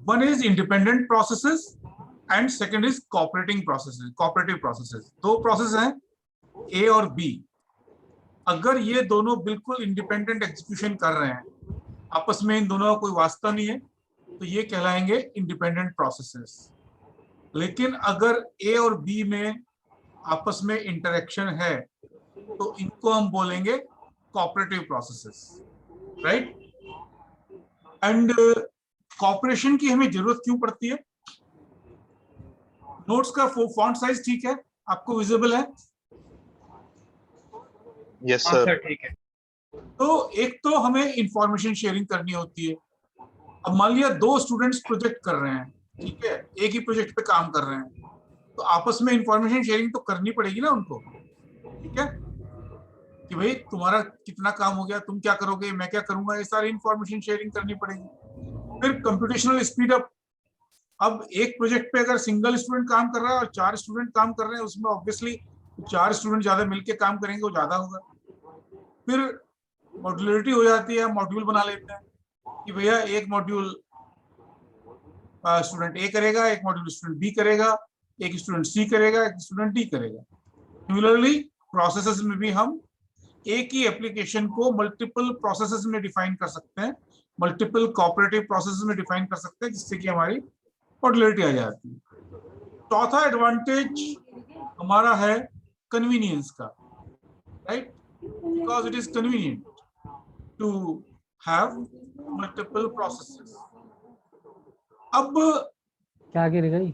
One is independent processes and second is cooperating processes, cooperative processes. दो process हैं A और B. अगर ये दोनों बिल्कुल इंडिपेंडेंट एग्जीक्यूशन कर रहे हैं, आपस में इन दोनों का कोई वास्ता नहीं है, तो ये कहलाएंगे इंडिपेंडेंट प्रोसेसेस. लेकिन अगर A और B में आपस में इंटरेक्शन है तो इनको हम बोलेंगे cooperative processes, right. And cooperation की हमें जरूरत क्यों पड़ती है? नोट्स का फॉन्ट साइज ठीक है, आपको विजिबल है? यस सर, ठीक है. तो एक तो हमें इंफॉर्मेशन शेयरिंग करनी होती है. अब मान लिया दो स्टूडेंट्स प्रोजेक्ट कर रहे हैं, ठीक है, एक ही प्रोजेक्ट पे काम कर रहे हैं, तो आपस में इंफॉर्मेशन शेयरिंग तो करनी पड़ेगी ना उनको, ठीक है, कि भाई तुम्हारा कितना काम हो गया, तुम क्या करोगे, मैं क्या करूंगा, ये सारी इंफॉर्मेशन शेयरिंग करनी पड़ेगी. फिर कंप्यूटेशनल स्पीड अप. अब एक प्रोजेक्ट पे अगर सिंगल स्टूडेंट काम कर रहा है और 4 स्टूडेंट काम कर रहे हैं, उसमें ऑब्वियसली 4 स्टूडेंट ज्यादा मिलके काम करेंगे, वो ज्यादा होगा. फिर मॉड्यूलरिटी हो जाती है, मॉड्यूल बना लेते हैं कि भैया एक मॉड्यूल स्टूडेंट ए करेगा, एक मॉड्यूल स्टूडेंट बी करेगा, एक स्टूडेंट सी करेगा, एक स्टूडेंट डी करेगा. सिमिलरली प्रोसेसेस में भी हम एक ही एप्लीकेशन को मल्टीपल प्रोसेसेस में डिफाइन कर सकते हैं, मल्टीपल कोऑपरेटिव प्रोसेसेस में डिफाइन कर सकते हैं, जिससे कि हमारी मॉड्यूलरिटी आ जाती है. चौथा एडवांटेज हमारा है कन्वीनियंस का, right, because it is convenient to have multiple processes. अब क्या गिर गई?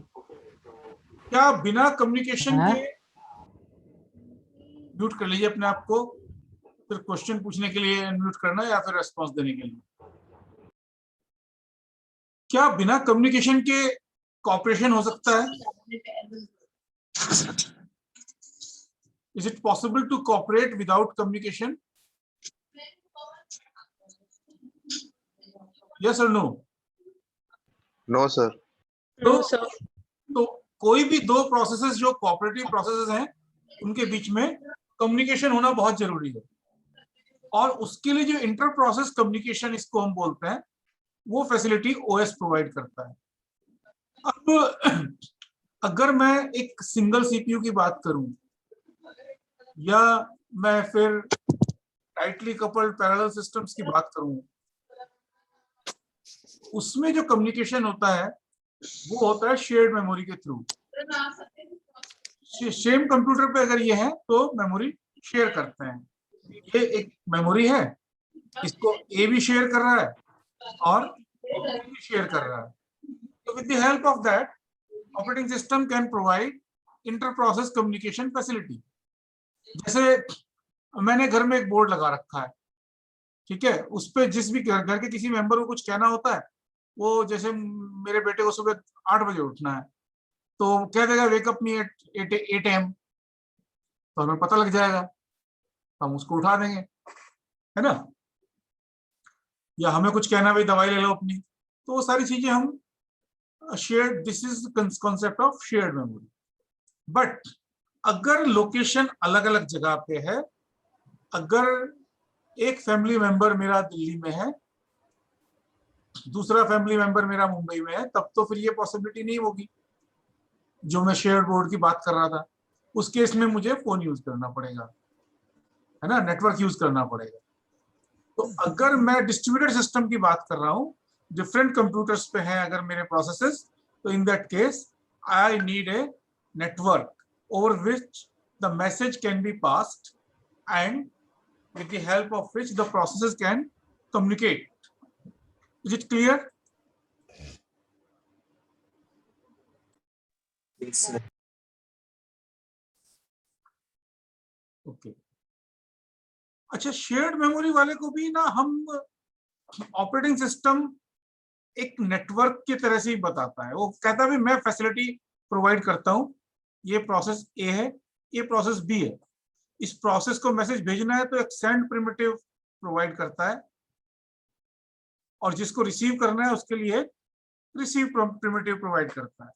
क्या बिना कम्युनिकेशन के, म्यूट कर लीजिए अपने आप को, फिर क्वेश्चन पूछने के लिए अनम्यूट करना या फिर रेस्पॉन्स देने के लिए. क्या बिना कम्युनिकेशन के कॉपरेशन हो सकता है? Is it possible to cooperate without communication? Yes और नो? No sir. तो कोई भी दो प्रोसेसेस जो कोऑपरेटिव प्रोसेसेस हैं, उनके बीच में कम्युनिकेशन होना बहुत जरूरी है. और उसके लिए जो इंटर प्रोसेस कम्युनिकेशन इसको हम बोलते हैं, वो फैसिलिटी ओएस प्रोवाइड करता है. अब अगर मैं एक सिंगल सीपीयू की बात करूं या मैं फिर टाइटली कपल्ड पैरेलल सिस्टम्स की बात करूं, उसमें जो कम्युनिकेशन होता है वो होता है शेयर्ड मेमोरी के थ्रू. सेम कंप्यूटर पे अगर ये है तो मेमोरी शेयर करते हैं. ये एक मेमोरी है, इसको ए भी शेयर कर रहा है और बी भी शेयर कर रहा है. तो with the help of that operating system can provide inter process communication facility. जैसे मैंने घर में एक बोर्ड लगा रखा है, ठीक है, उस पे जिस भी घर के किसी मेंबर को कुछ कहना होता है, वो जैसे मेरे बेटे को सुबह 8 बजे उठना है, तो कह देगा वेकअप मी एट 8 AM, तो हमें पता लग जाएगा, हम उसको उठा देंगे, है ना. या हमें कुछ कहना, भाई दवाई ले लो अपनी, तो वो सारी चीजें हम shared, this is concept of shared memory. But अगर लोकेशन अलग अलग जगह पे है, अगर एक फैमिली मेंबर मेरा दिल्ली में है, दूसरा फैमिली मेंबर मेरा मुंबई में है, तब तो फिर ये पॉसिबिलिटी नहीं होगी जो मैं शेयर बोर्ड की बात कर रहा था. उस केस में मुझे फोन यूज करना पड़ेगा, है ना, नेटवर्क यूज करना पड़ेगा. तो अगर मैं डिस्ट्रीब्यूटेड सिस्टम की बात कर रहा हूँ, डिफरेंट कंप्यूटर्स पे हैं अगर मेरे प्रोसेसेस, तो in that case I need a network over which the message can be passed and with the help of which the processes can communicate. Is it clear? Yes. Okay. अच्छा, shared memory वाले को भी ना हम operating system एक network की तरह से ही बताता है. वो कहता है मैं फैसिलिटी प्रोवाइड करता हूँ, ये प्रोसेस ए है, ये प्रोसेस बी है, इस प्रोसेस को मैसेज भेजना है तो एक सेंड प्रिमिटिव प्रोवाइड करता है, और जिसको रिसीव करना है उसके लिए रिसीव प्रिमिटिव प्रोवाइड करता है.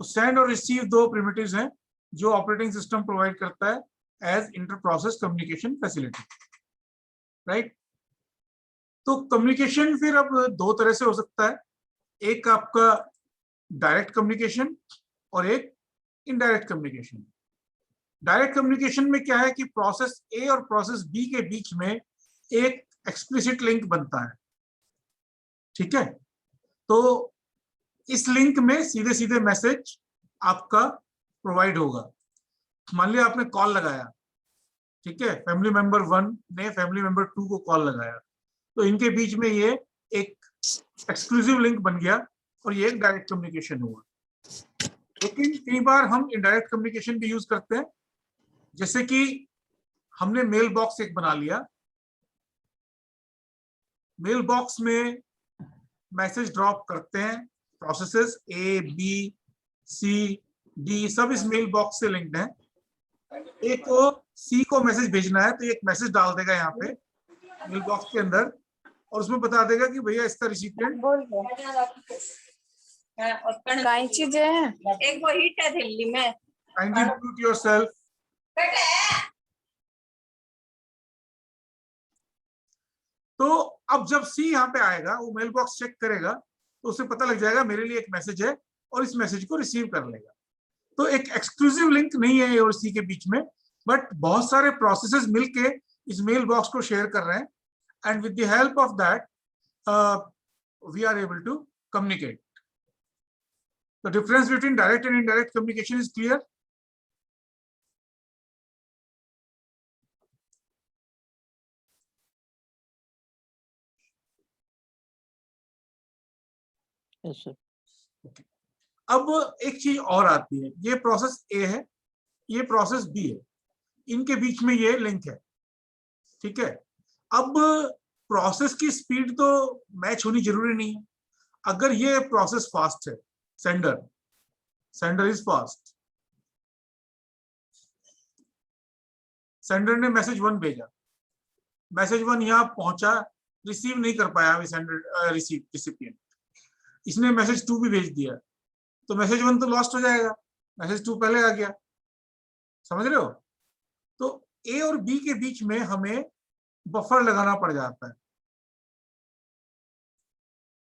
तो सेंड और रिसीव दो प्रिमिटिव्स हैं जो ऑपरेटिंग सिस्टम प्रोवाइड करता है as inter process communication facility, right. तो कम्युनिकेशन फिर अब दो तरह से हो सकता है, एक आपका डायरेक्ट कम्युनिकेशन और एक इनडायरेक्ट कम्युनिकेशन। डायरेक्ट कम्युनिकेशन में क्या है कि प्रोसेस ए और प्रोसेस बी के बीच में एक एक्सप्लिसिट लिंक बनता है, ठीक है। तो इस लिंक में सीधे सीधे मैसेज आपका प्रोवाइड होगा। मान लिया आपने कॉल लगाया, ठीक है, फैमिली मेंबर 1 ने फैमिली मेंबर 2 को कॉल लगाया, तो इनके बीच में ये एक एक्सक्लूसिव लिंक बन गया और ये एक डायरेक्ट कम्युनिकेशन हुआ। लेकिन कई बार हम इनडायरेक्ट कम्युनिकेशन भी यूज करते हैं, जैसे कि हमने मेल बॉक्स एक बना लिया, मेल बॉक्स में मैसेज ड्रॉप करते हैं, processes A B C D सब इस मेल बॉक्स से लिंक्ड हैं। एक को सी को मैसेज भेजना है तो एक मैसेज डाल देगा यहाँ पे मेल बॉक्स के अंदर और उसमें बता देगा कि भैया इसका रिसिपिएंट काई चीजें हैं, एक वो हिट है दिल्ली में। Kindly mute yourself. तो अब जब सी यहाँ पे आएगा, वो मेल बॉक्स चेक करेगा तो उसे पता लग जाएगा मेरे लिए एक मैसेज है और इस मैसेज को रिसीव कर लेगा। तो एक एक्सक्लूसिव लिंक नहीं है ए और सी के बीच में, बट बहुत सारे प्रोसेसेस मिलके इस मेल बॉक्स को शेयर कर रहे हैं and with the help of that we are able to communicate. The difference between direct and indirect communication is clear. Yes sir. अब एक चीज और आती है, ये प्रोसेस ए है, ये प्रोसेस बी है, इनके बीच में ये लिंक है, ठीक है। अब प्रोसेस की स्पीड तो मैच होनी जरूरी नहीं है। अगर ये प्रोसेस फास्ट है, सेंडर इज फास्ट, सेंडर ने मैसेज 1 भेजा, मैसेज 1 यहां पहुंचा, रिसीव नहीं कर पाया अभी सेंडर रिसिपिएंट, इसने मैसेज 2 भी भेज दिया, तो मैसेज 1 तो लॉस्ट हो जाएगा, मैसेज 2 पहले आ गया, समझ रहे हो। तो ए और बी के बीच में हमें बफर लगाना पड़ जाता है।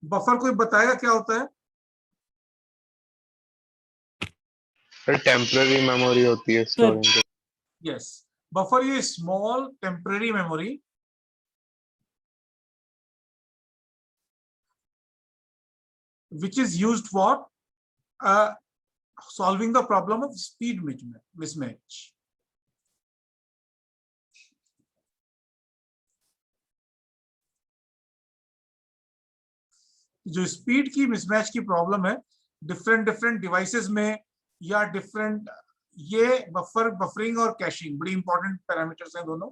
बफर कोई बताएगा क्या होता है? टेम्पररी मेमोरी होती है स्टोरिंग के। यस, बफर ये small temporary memory which is used for solving the problem of speed mismatch. जो स्पीड की मिसमैच की प्रॉब्लम है डिफरेंट डिवाइसेस में या डिफरेंट, ये बफरिंग और कैशिंग बड़ी इंपॉर्टेंट पैरामीटर्स हैं दोनों,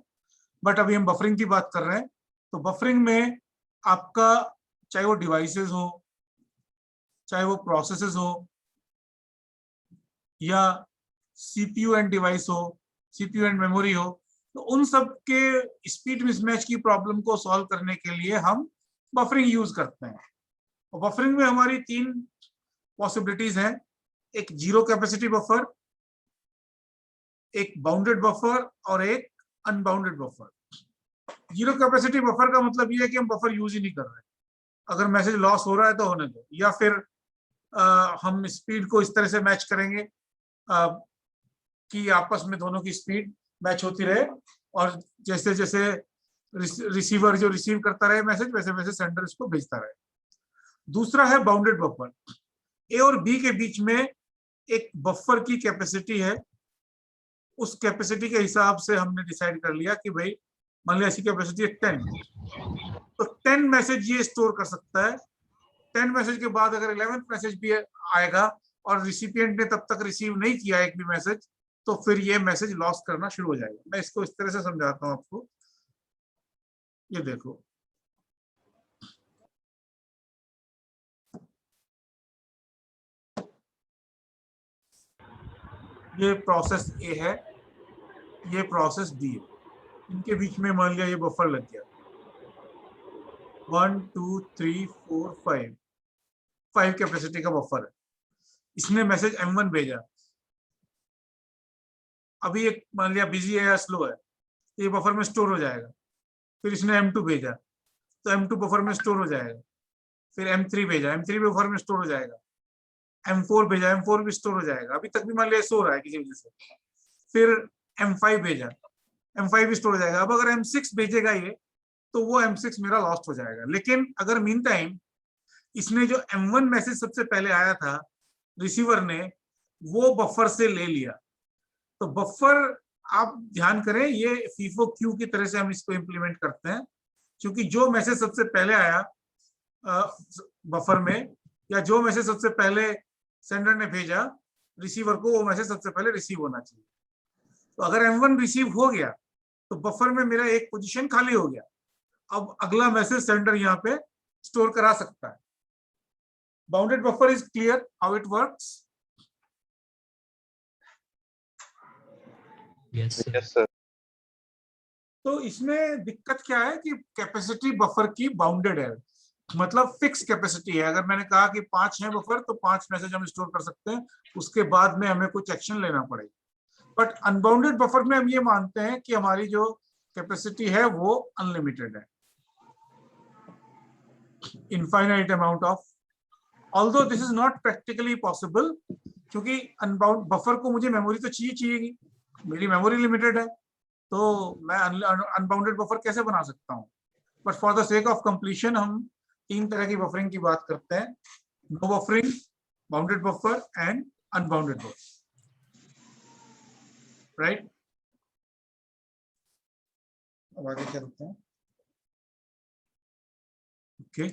बट अभी हम बफरिंग की बात कर रहे हैं। तो बफरिंग में आपका चाहे वो डिवाइसेस हो, चाहे वो प्रोसेसेस हो, या सीपीयू एंड डिवाइस हो, सीपीयू एंड मेमोरी हो, तो उन सब के स्पीड मिसमैच की प्रॉब्लम को सॉल्व करने के लिए हम बफरिंग यूज करते हैं। और बफरिंग में हमारी 3 पॉसिबिलिटीज हैं, एक जीरो कैपेसिटी बफर, एक बाउंडेड बफर और एक unbounded buffer. Zero capacity buffer का मतलब ये है कि हम बफर यूज ही नहीं कर रहे, अगर मैसेज लॉस हो रहा है तो होने दो, या फिर हम स्पीड को इस तरह से मैच करेंगे कि आपस में दोनों की स्पीड मैच होती रहे और जैसे जैसे रिसीवर जो रिसीव करता रहे मैसेज वैसे वैसे सेंडर इसको भेजता रहे। दूसरा है बाउंडेड बफर, ए और बी के बीच में एक बफर की कैपेसिटी है, उस कैपेसिटी के हिसाब से हमने डिसाइड कर लिया कि भाई मान लिया ऐसी कैपेसिटी है 10, तो 10 मैसेज ये स्टोर कर सकता है। 10 मैसेज के बाद अगर 11th मैसेज भी आएगा और रिसिपिएंट ने तब तक रिसीव नहीं किया एक भी मैसेज, तो फिर ये मैसेज लॉस करना शुरू हो जाएगा। मैं इसको इस तरह से समझाता हूं आपको, ये देखो, ये प्रोसेस ए है, ये प्रोसेस बी है, इनके बीच में मान लिया ये बफर लग गया, 1 2 3 4 5 कैपेसिटी का बफर है। इसने मैसेज M1 भेजा, अभी एक मान लिया बिजी है या स्लो है, ये बफर में स्टोर हो जाएगा। फिर इसने M2 भेजा, तो M2 बफर में स्टोर हो जाएगा। फिर M3 भेजा, M3 बफर में स्टोर हो जाएगा। M4 भेजा, M4 भी स्टोर हो जाएगा। अभी तक भी मान लिया सो रहा है किसी वजह से। फिर M5 भेजा, M5 भी स्टोर हो जाएगा। अब अगर M6 भेजेगा ये, तो वो M6 मेरा लॉस्ट हो जाएगा। लेकिन अगर मीन टाइम इसने जो M1 मैसेज सबसे पहले आया था रिसीवर ने, वो बफर से ले लिया, तो बफर आप ध्यान करें, ये फीफो क्यू की तरह से हम इसको इंप्लीमेंट करते हैं, क्योंकि जो मैसेज सबसे पहले आया बफर में, या जो मैसेज सबसे पहले सेंडर ने भेजा रिसीवर को, वो मैसेज सबसे पहले रिसीव होना चाहिए। तो अगर M1 रिसीव हो गया तो बफर में मेरा एक पोजीशन खाली हो गया। अब अगला मैसेज सेंडर यहाँ पे स्टोर करा सकता है। Bounded buffer is clear how it works? Yes sir. तो इसमें दिक्कत क्या है कि कैपेसिटी बफर की बाउंडेड है, मतलब फिक्स कैपेसिटी है। अगर मैंने कहा कि 5 है बफर, तो 5 मैसेज हम स्टोर कर सकते हैं, उसके बाद में हमें कुछ एक्शन लेना पड़ेगा। बट अनबाउंडेड बफर में हम ये मानते हैं कि हमारी जो कैपेसिटी है वो अनलिमिटेड है, infinite amount of, although this is not practically possible, क्योंकि अनबाउंड बफर को मुझे मेमोरी तो चाहिए, मेरी मेमोरी लिमिटेड है, तो मैं अनबाउंडेड बफर कैसे बना सकता हूँ। But for the sake of completion हम 3 तरह की बफरिंग की बात करते हैं: no buffering, bounded buffer and unbounded buffer, right? अब आगे क्या करते हैं? ओके,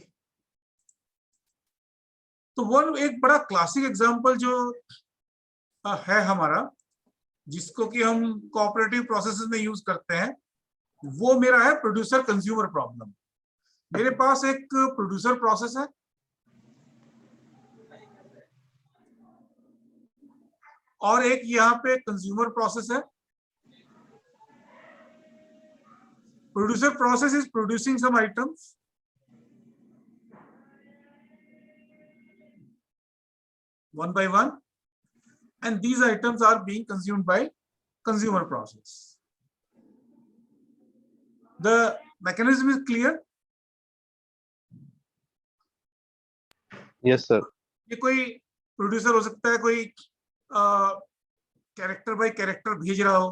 तो वन एक बड़ा क्लासिक एग्जांपल जो है हमारा, जिसको कि हम कोऑपरेटिव प्रोसेसेस में यूज करते हैं, वो मेरा है प्रोड्यूसर कंज्यूमर प्रॉब्लम। मेरे पास एक प्रोड्यूसर प्रोसेस है और एक यहाँ पे कंज्यूमर प्रोसेस है। Producer process is producing some items, one by one, and these items are being consumed by consumer process. The mechanism is clear? Yes sir. ये कोई प्रोड्यूसर हो सकता है, कोई कैरेक्टर बाय कैरेक्टर भेज रहा हो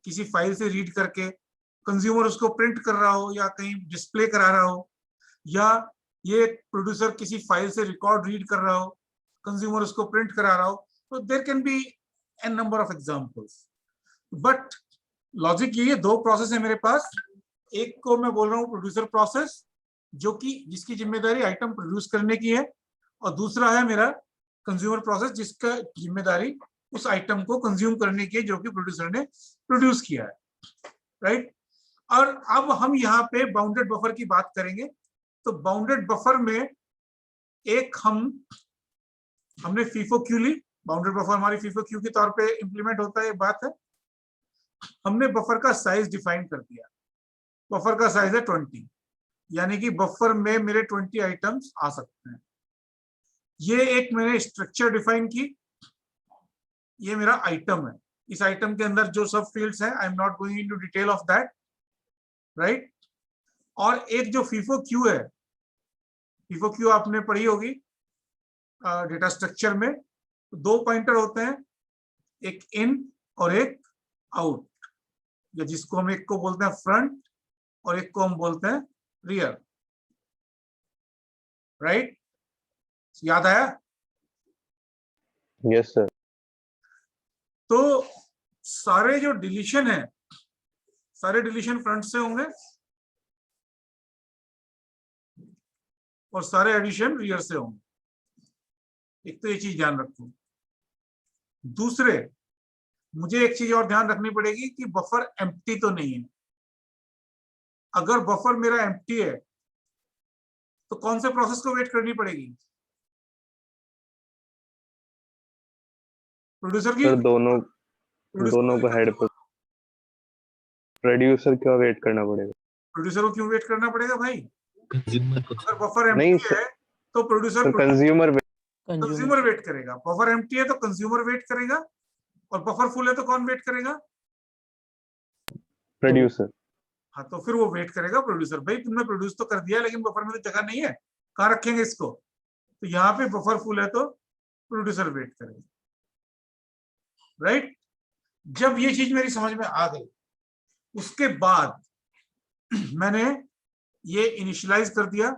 किसी फाइल से रीड करके, कंज्यूमर उसको प्रिंट कर रहा हो या कहीं डिस्प्ले करा रहा हो, या ये प्रोड्यूसर किसी फाइल से रिकॉर्ड रीड कर रहा हो, कंज्यूमर उसको प्रिंट करा रहा हो। तो there can be an number of examples, but logic ये 2 प्रोसेस है मेरे पास। एक को मैं बोल रहा हूँ प्रोड्यूसर प्रोसेस, जो कि जिसकी जिम्मेदारी आइटम प्रोड्यूस करने की है, और दूसरा है मेरा कंज्यूमर प्रोसेस, जिसका जिम्मेदारी उस आइटम को कंज्यूम करने की है जो कि प्रोड्यूसर ने प्रोड्यूस किया है, राइट? और अब हम यहाँ पे बाउंडेड बफर की बात करेंगे। तो बाउंडेड बफर में एक हमने फीफो क्यू ली, बाउंडेड बफर हमारी फीफो क्यू के तौर पे इंप्लीमेंट होता है, बात है। हमने बफर का साइज डिफाइन कर दिया, बफर का साइज है 20, यानी कि बफर में मेरे 20 आइटम्स आ सकते हैं। ये एक मैंने स्ट्रक्चर डिफाइन की, ये मेरा आइटम है। इस आइटम के अंदर जो सब फील्ड्स हैं, I am not going into detail of that, right? और एक जो फीफो क्यू है, फीफो क्यू आपने पढ़ी होगी डेटा स्ट्रक्चर में, 2 पॉइंटर होते हैं, एक इन और एक आउट, या जिसको हम एक को बोलते हैं फ्रंट और एक को हम बोलते हैं रियर, राइट? याद आया? Yes sir. तो सारे जो डिलीशन है, सारे डिलीशन फ्रंट से होंगे और सारे एडिशन रियर से होंगे। एक तो ये चीज ध्यान रखो। दूसरे, मुझे एक चीज और ध्यान रखनी पड़ेगी कि बफर एम्प्टी तो नहीं है। अगर बफर मेरा एम्प्टी है तो कौन से प्रोसेस को वेट करनी पड़ेगी? प्रोड्यूसर की? सर दोनों को हेड पर प्रोड्यूसर क्यों वेट करना पड़ेगा? प्रोड्यूसर को क्यों वेट करना पड़ेगा भाई? कंज्यूमर को। अगर बफर नहीं एम्प्टी है तो प्रोड्यूसर कंज्यूमर कंज्यूमर वेट करेगा। बफर एम्प्टी है तो कंज्यूमर वेट करेगा, और बफर फुल है तो कौन वेट करेगा? प्रोड्यूसर। हाँ, तो फिर वो वेट करेगा प्रोड्यूसर, भाई तुमने प्रोड्यूस तो कर दिया लेकिन बफर में तो जगह नहीं है, कहाँ रखेंगे इसको, तो यहाँ पे बफर फुल है तो प्रोड्यूसर वेट करेगा, राइट। जब ये चीज मेरी समझ में आ गई, उसके बाद मैंने ये इनिशियलाइज कर दिया,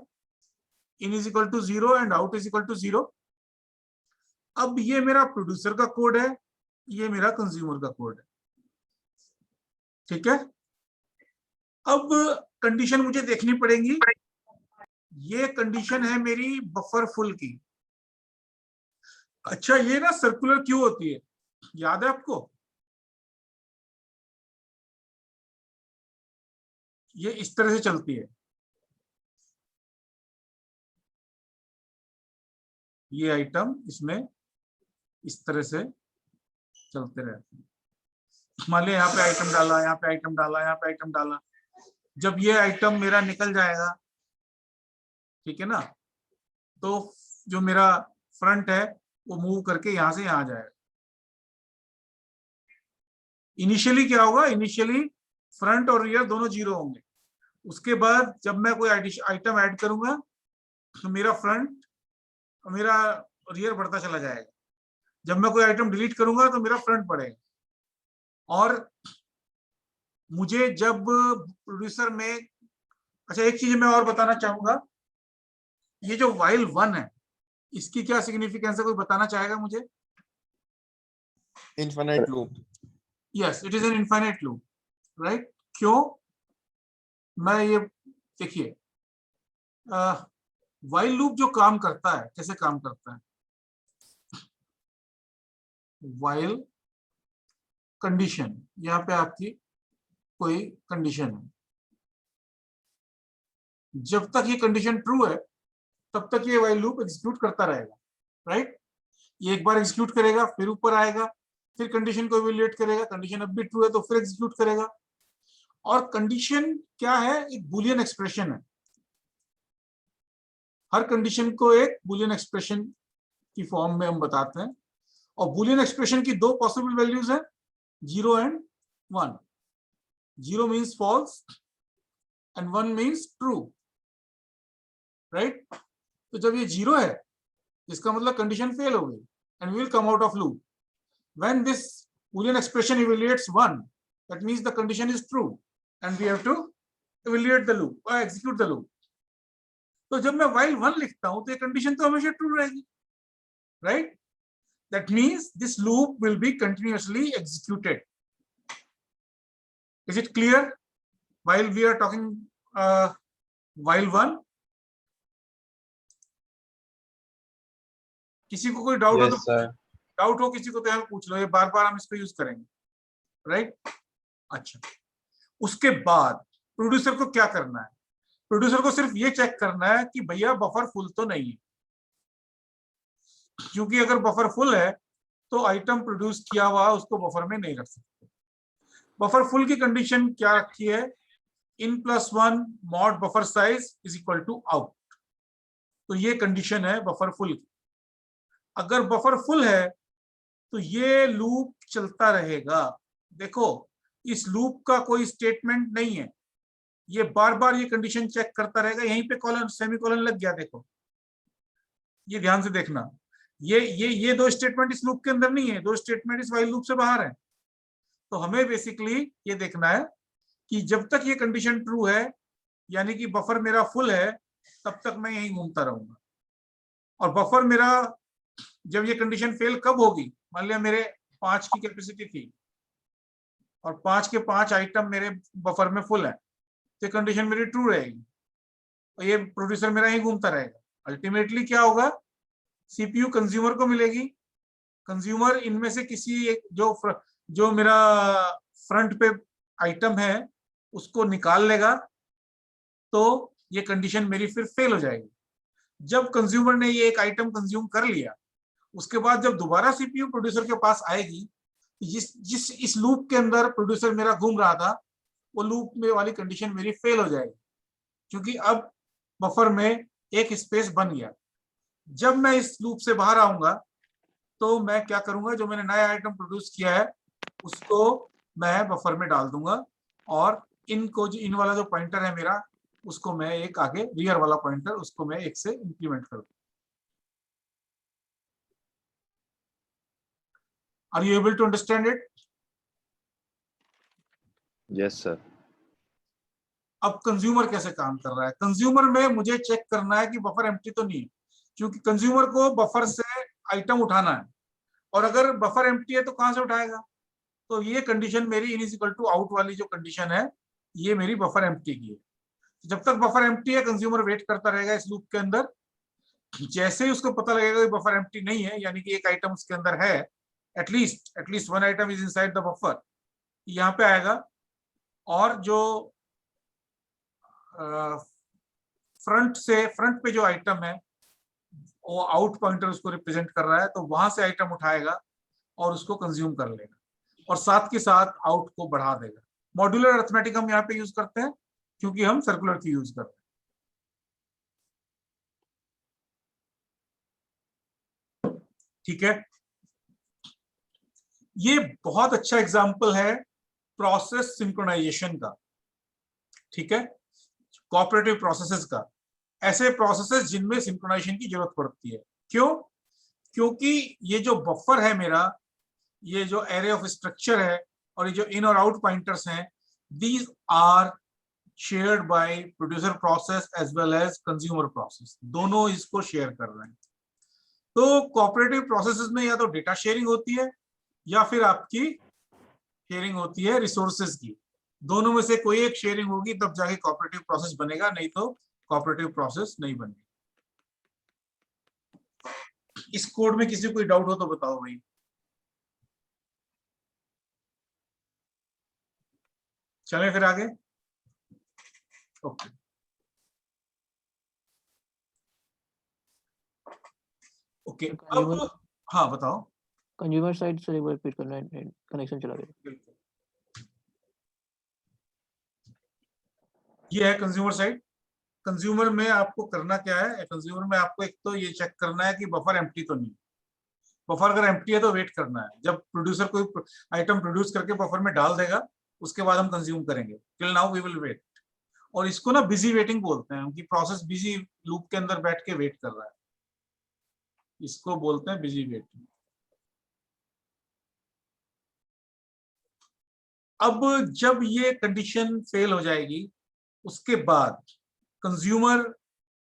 in is equal to 0 and out is equal to 0। अब ये मेरा प्रोड्यूसर का कोड है, ये मेरा कंज्यूमर का कोड है, ठीक है। अब कंडीशन मुझे देखनी पड़ेगी, ये कंडीशन है मेरी बफर फुल की। अच्छा, ये ना सर्कुलर क्यों होती है, याद है आपको? ये इस तरह से चलती है, ये आइटम इसमें इस तरह से चलते रहते हैं। मान लिया यहाँ पे आइटम डाला, यहाँ पे आइटम डाला, यहाँ पे आइटम डाला, जब ये आइटम मेरा निकल जाएगा, ठीक है ना, तो जो मेरा फ्रंट है वो मूव करके यहां से यहां जाएगा। इनिशियली क्या होगा, इनिशियली फ्रंट और रियर दोनों 0 होंगे। उसके बाद जब मैं कोई आइटम ऐड करूंगा तो मेरा फ्रंट और मेरा रियर बढ़ता चला जाएगा। जब मैं कोई आइटम डिलीट करूंगा तो मेरा फ्रंट बढ़ेगा। और मुझे जब प्रोड्यूसर में, अच्छा एक चीज मैं और बताना चाहूंगा, ये जो while 1 है इसकी क्या सिग्निफिकेंस है, कोई बताना चाहेगा मुझे? Infinite loop. Yes, it is an infinite loop, right. क्यों? मैं ये देखिए, while लूप जो काम करता है, कैसे काम करता है, while कंडीशन, यहाँ पे आपकी कोई कंडीशन है, जब तक ये कंडीशन ट्रू है तब तक ये while लूप एग्जीक्यूट करता रहेगा, राइट। ये एक बार एग्जीक्यूट करेगा, फिर ऊपर आएगा, फिर कंडीशन को इवैल्यूएट करेगा, कंडीशन अब भी ट्रू है तो फिर एग्जीक्यूट करेगा। और कंडीशन क्या है, एक बुलियन एक्सप्रेशन है। हर कंडीशन को एक बुलियन एक्सप्रेशन की फॉर्म में हम बताते हैं, और बुलियन एक्सप्रेशन की 2 पॉसिबल वैल्यूज है, 0 and 1। 0 means false and 1 means true, right. तो जब ये 0 है इसका मतलब कंडीशन फेल हो गई and we will come out of loop. When this boolean expression evaluates 1, that means the condition is true and we have to evaluate the loop or execute the loop. तो जब मैं while 1 लिखता हूं तो ये condition तो हमेशा true रहेगी, right? That means this loop will be continuously executed. Is it clear while we are talking while 1? किसी को कोई डाउट हो तो डाउट हो किसी को तो यहाँ पूछ लो, ये बार बार हम इसको यूज करेंगे, राइट। अच्छा, उसके बाद प्रोड्यूसर को क्या करना है, प्रोड्यूसर को सिर्फ ये चेक करना है कि भैया बफर फुल तो नहीं है, क्योंकि अगर बफर फुल है तो आइटम प्रोड्यूस किया हुआ उसको बफर में नहीं रख सकते। बफर फुल की कंडीशन क्या रखी है, in+1 mod buffer size is equal to out. तो ये कंडीशन है बफर फुल की। अगर बफर फुल है तो ये लूप चलता रहेगा। देखो, इस लूप का कोई स्टेटमेंट नहीं है, ये बार बार ये कंडीशन चेक करता रहेगा। यहीं पे कॉलन सेमीकोलन लग गया, देखो, ये ध्यान से देखना, ये 2 स्टेटमेंट इस लूप के अंदर नहीं है, 2 स्टेटमेंट इस व्हाइल लूप से बाहर है। तो हमें बेसिकली ये देखना है कि जब तक ये कंडीशन ट्रू है, यानी कि बफर मेरा फुल है, तब तक मैं यहीं घूमता रहूंगा। और बफर मेरा जब ये कंडीशन फेल कब होगी, मान लिया मेरे 5 की कैपेसिटी थी और 5 के 5 आइटम मेरे बफर में फुल है, तो कंडीशन मेरी ट्रू रहेगी और ये प्रोड्यूसर मेरा यहीं घूमता रहेगा। अल्टीमेटली क्या होगा, सीपीयू कंज्यूमर को मिलेगी, कंज्यूमर इनमें से किसी एक जो मेरा फ्रंट पे आइटम है उसको निकाल लेगा, तो ये कंडीशन मेरी फिर फेल हो जाएगी। जब कंज्यूमर ने ये एक आइटम कंज्यूम कर लिया, उसके बाद जब दोबारा सीपीयू प्रोड्यूसर के पास आएगी, जिस इस लूप के अंदर प्रोड्यूसर मेरा घूम रहा था, वो लूप में वाली कंडीशन मेरी फेल हो जाएगी, क्योंकि अब बफर में एक स्पेस बन गया। जब मैं इस लूप से बाहर आऊंगा तो मैं क्या करूंगा, जो मैंने नया आइटम प्रोड्यूस किया है उसको मैं बफर में डाल दूंगा और इनको जो इन वाला जो पॉइंटर है मेरा, उसको मैं एक आगे रियर वाला पॉइंटर उसको मैं एक से इंक्रीमेंट कर दूं। Are you able to understand it? Yes sir. अब कंज्यूमर कैसे काम कर रहा है? कंज्यूमर में मुझे चेक करना है कि बफर एम्प्टी तो नहीं है, क्योंकि कंज्यूमर को बफर से आइटम उठाना है, और अगर बफर एम्प्टी है तो कहां से उठाएगा? तो ये कंडीशन मेरी इन इज इक्वल टू आउट वाली जो कंडीशन है, ये मेरी बफर एम्प्टी की है। जब तक बफर एम्प्टी है कंज्यूमर वेट करता रहेगा इस लूप के अंदर। जैसे ही उसको पता लगेगा कि बफर एम्प्टी नहीं है, यानी कि एक आइटम उसके अंदर है, at least one item is inside the buffer, यहाँ पे आएगा, और जो फ्रंट पे जो आइटम है वो आउट पॉइंटर उसको रिप्रेजेंट कर रहा है, तो वहां से आइटम उठाएगा और उसको कंज्यूम कर लेगा, और साथ के साथ आउट को बढ़ा देगा। मॉड्यूलर अरिथमेटिक हम यहाँ पे यूज करते हैं क्योंकि हम सर्कुलर की यूज करते हैं। ठीक है, ये बहुत अच्छा एग्जाम्पल है प्रोसेस सिंक्रोनाइजेशन का। ठीक है, कोऑपरेटिव प्रोसेसेस का, ऐसे प्रोसेसेस जिनमें सिंक्रोनाइजेशन की जरूरत पड़ती है। क्यों? क्योंकि ये जो बफर है मेरा, ये जो एरे ऑफ स्ट्रक्चर है, और ये जो इन और आउट पॉइंटर्स हैं, these are shared by producer process as well as consumer process, दोनों इसको शेयर कर रहे हैं। तो कोऑपरेटिव प्रोसेसेस में या तो डेटा शेयरिंग होती है या फिर आपकी शेयरिंग होती है रिसोर्सेज की। दोनों में से कोई एक शेयरिंग होगी तब जाके कोऑपरेटिव प्रोसेस बनेगा, नहीं तो कोऑपरेटिव प्रोसेस नहीं बनेगी। इस कोड में किसी को कोई डाउट हो तो बताओ भाई। चलें फिर आगे। ओके ओके, अब हाँ बताओ। कंज्यूमर साइड से एक बार रिपीट करना है, कनेक्शन चला गया। बिल्कुल, ये है कंज्यूमर साइड। कंज्यूमर में आपको करना क्या है? कंज्यूमर में आपको एक तो ये चेक करना है कि बफर एम्प्टी तो नहीं। बफर अगर एम्प्टी है तो वेट करना है, जब प्रोड्यूसर कोई आइटम प्रोड्यूस करके बफर में डाल देगा उसके बाद हम कंज्यूम करेंगे। Till now we will wait, और इसको ना बिजी वेटिंग बोलते हैं, उनकी प्रोसेस बिजी लूप के अंदर बैठ के वेट कर रहा है, इसको बोलते हैं बिजी वेटिंग। अब जब ये कंडीशन फेल हो जाएगी उसके बाद कंज्यूमर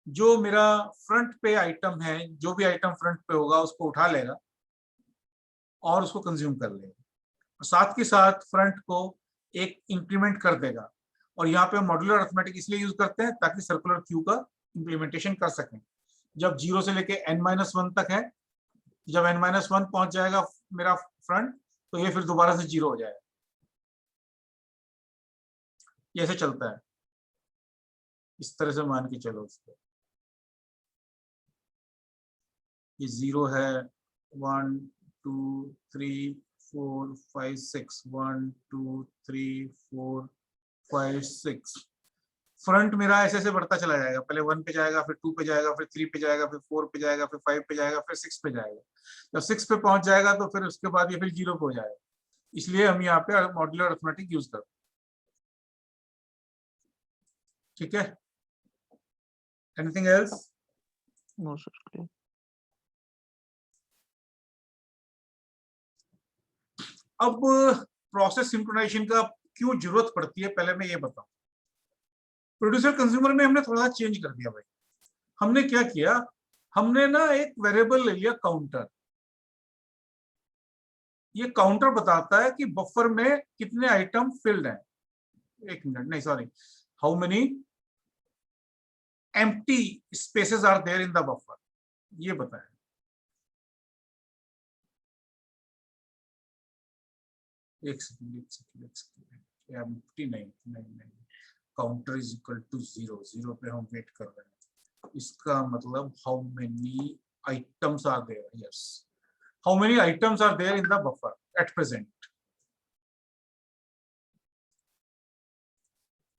जो मेरा फ्रंट पे आइटम है, जो भी आइटम फ्रंट पे होगा उसको उठा लेगा और उसको कंज्यूम कर लेगा, और साथ के साथ फ्रंट को एक इंक्रीमेंट कर देगा। और यहाँ पे मॉड्यूलर अरिथमेटिक इसलिए यूज करते हैं ताकि सर्कुलर क्यू का इंप्लीमेंटेशन कर सकें। जब 0 से लेके n-1 तक है, जब n-1 पहुंच जाएगा मेरा फ्रंट, तो ये फिर दोबारा से 0 हो जाएगा। ये ऐसे चलता है, इस तरह से मान के चलो उसको। ये 0 है, 1 2 3 4 5 6, 1 2 3 4 5 6। फ्रंट मेरा ऐसे ऐसे बढ़ता चला जाएगा, पहले 1 पे जाएगा, फिर 2 पे जाएगा, फिर 3 पे जाएगा, फिर 4 पे जाएगा, फिर 5 पे जाएगा, फिर 6 पे जाएगा। जब 6 पे पहुंच जाएगा तो फिर उसके बाद ये फिर 0 पे हो जाएगा। इसलिए हम यहाँ पे मॉड्यूलर अरिथमेटिक यूज करते हैं। ठीक है, एनीथिंग एल्स? No sir. अब प्रोसेस सिंक्रोनाइजेशन का क्यों जरूरत पड़ती है पहले मैं ये बताऊं। प्रोड्यूसर कंज्यूमर में हमने थोड़ा सा चेंज कर दिया भाई। हमने क्या किया, हमने ना एक वेरिएबल ले लिया काउंटर। ये काउंटर बताता है कि बफर में कितने आइटम फिल्ड हैं। एक मिनट, नहीं sorry, how many empty spaces are there in the buffer, ये बताया। एक सेकंड, एम्प्टी नहीं, काउंटर इज इक्वल टू 0, 0 पे हम वेट कर रहे हैं। इसका मतलब how many items are there, yes, how many items are there in the buffer at present,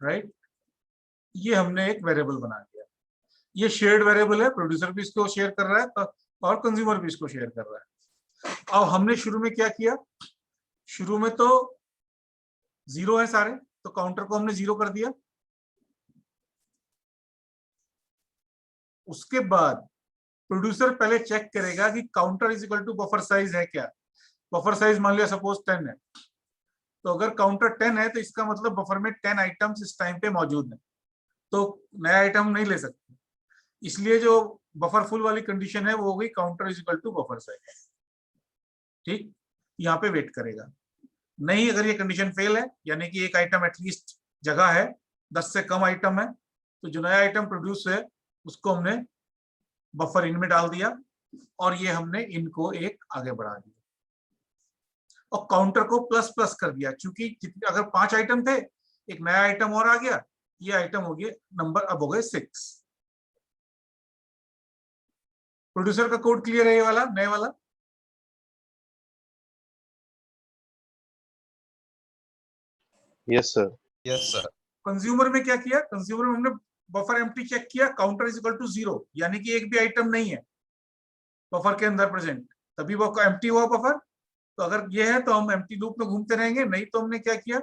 right. ये हमने एक वेरिएबल बना दिया। ये शेयर्ड वेरिएबल है, प्रोड्यूसर भी इसको शेयर कर रहा है और कंज्यूमर भी इसको शेयर कर रहा है। अब हमने शुरू में क्या किया, शुरू में तो 0 है सारे, तो काउंटर को हमने 0 कर दिया। उसके बाद प्रोड्यूसर पहले चेक करेगा कि counter is equal to buffer size है क्या। बफर साइज मान लिया सपोज 10 है, तो अगर काउंटर 10 है तो इसका मतलब बफर में 10 आइटम्स इस टाइम पे मौजूद है, तो नया आइटम नहीं ले सकते। इसलिए जो बफर फुल वाली कंडीशन है वो हो गई counter is equal to buffer size. ठीक, यहाँ पे वेट करेगा। नहीं, अगर ये कंडीशन फेल है, यानी कि एक आइटम एटलीस्ट जगह है, 10 से कम आइटम है, तो जो नया आइटम प्रोड्यूस है उसको हमने बफर इन में डाल दिया और ये हमने इनको एक आगे बढ़ा दिया और काउंटर को प्लस प्लस कर दिया। क्योंकि अगर 5 आइटम थे, एक नया आइटम और आ गया, ये आइटम हो गया नंबर, अब हो गए 6। प्रोड्यूसर का कोड क्लियर है ये वाला, नए वाला? Yes sir. Yes sir. Consumer में क्या किया? कंज्यूमर में हमने बफर एम्प्टी चेक किया, काउंटर इज इक्वल टू 0, यानी कि एक भी आइटम नहीं है बफर के अंदर प्रेजेंट, तभी वो एम्प्टी हुआ बफर। तो अगर ये है तो हम एम्प्टी लूप में घूमते रहेंगे। नहीं तो हमने क्या किया,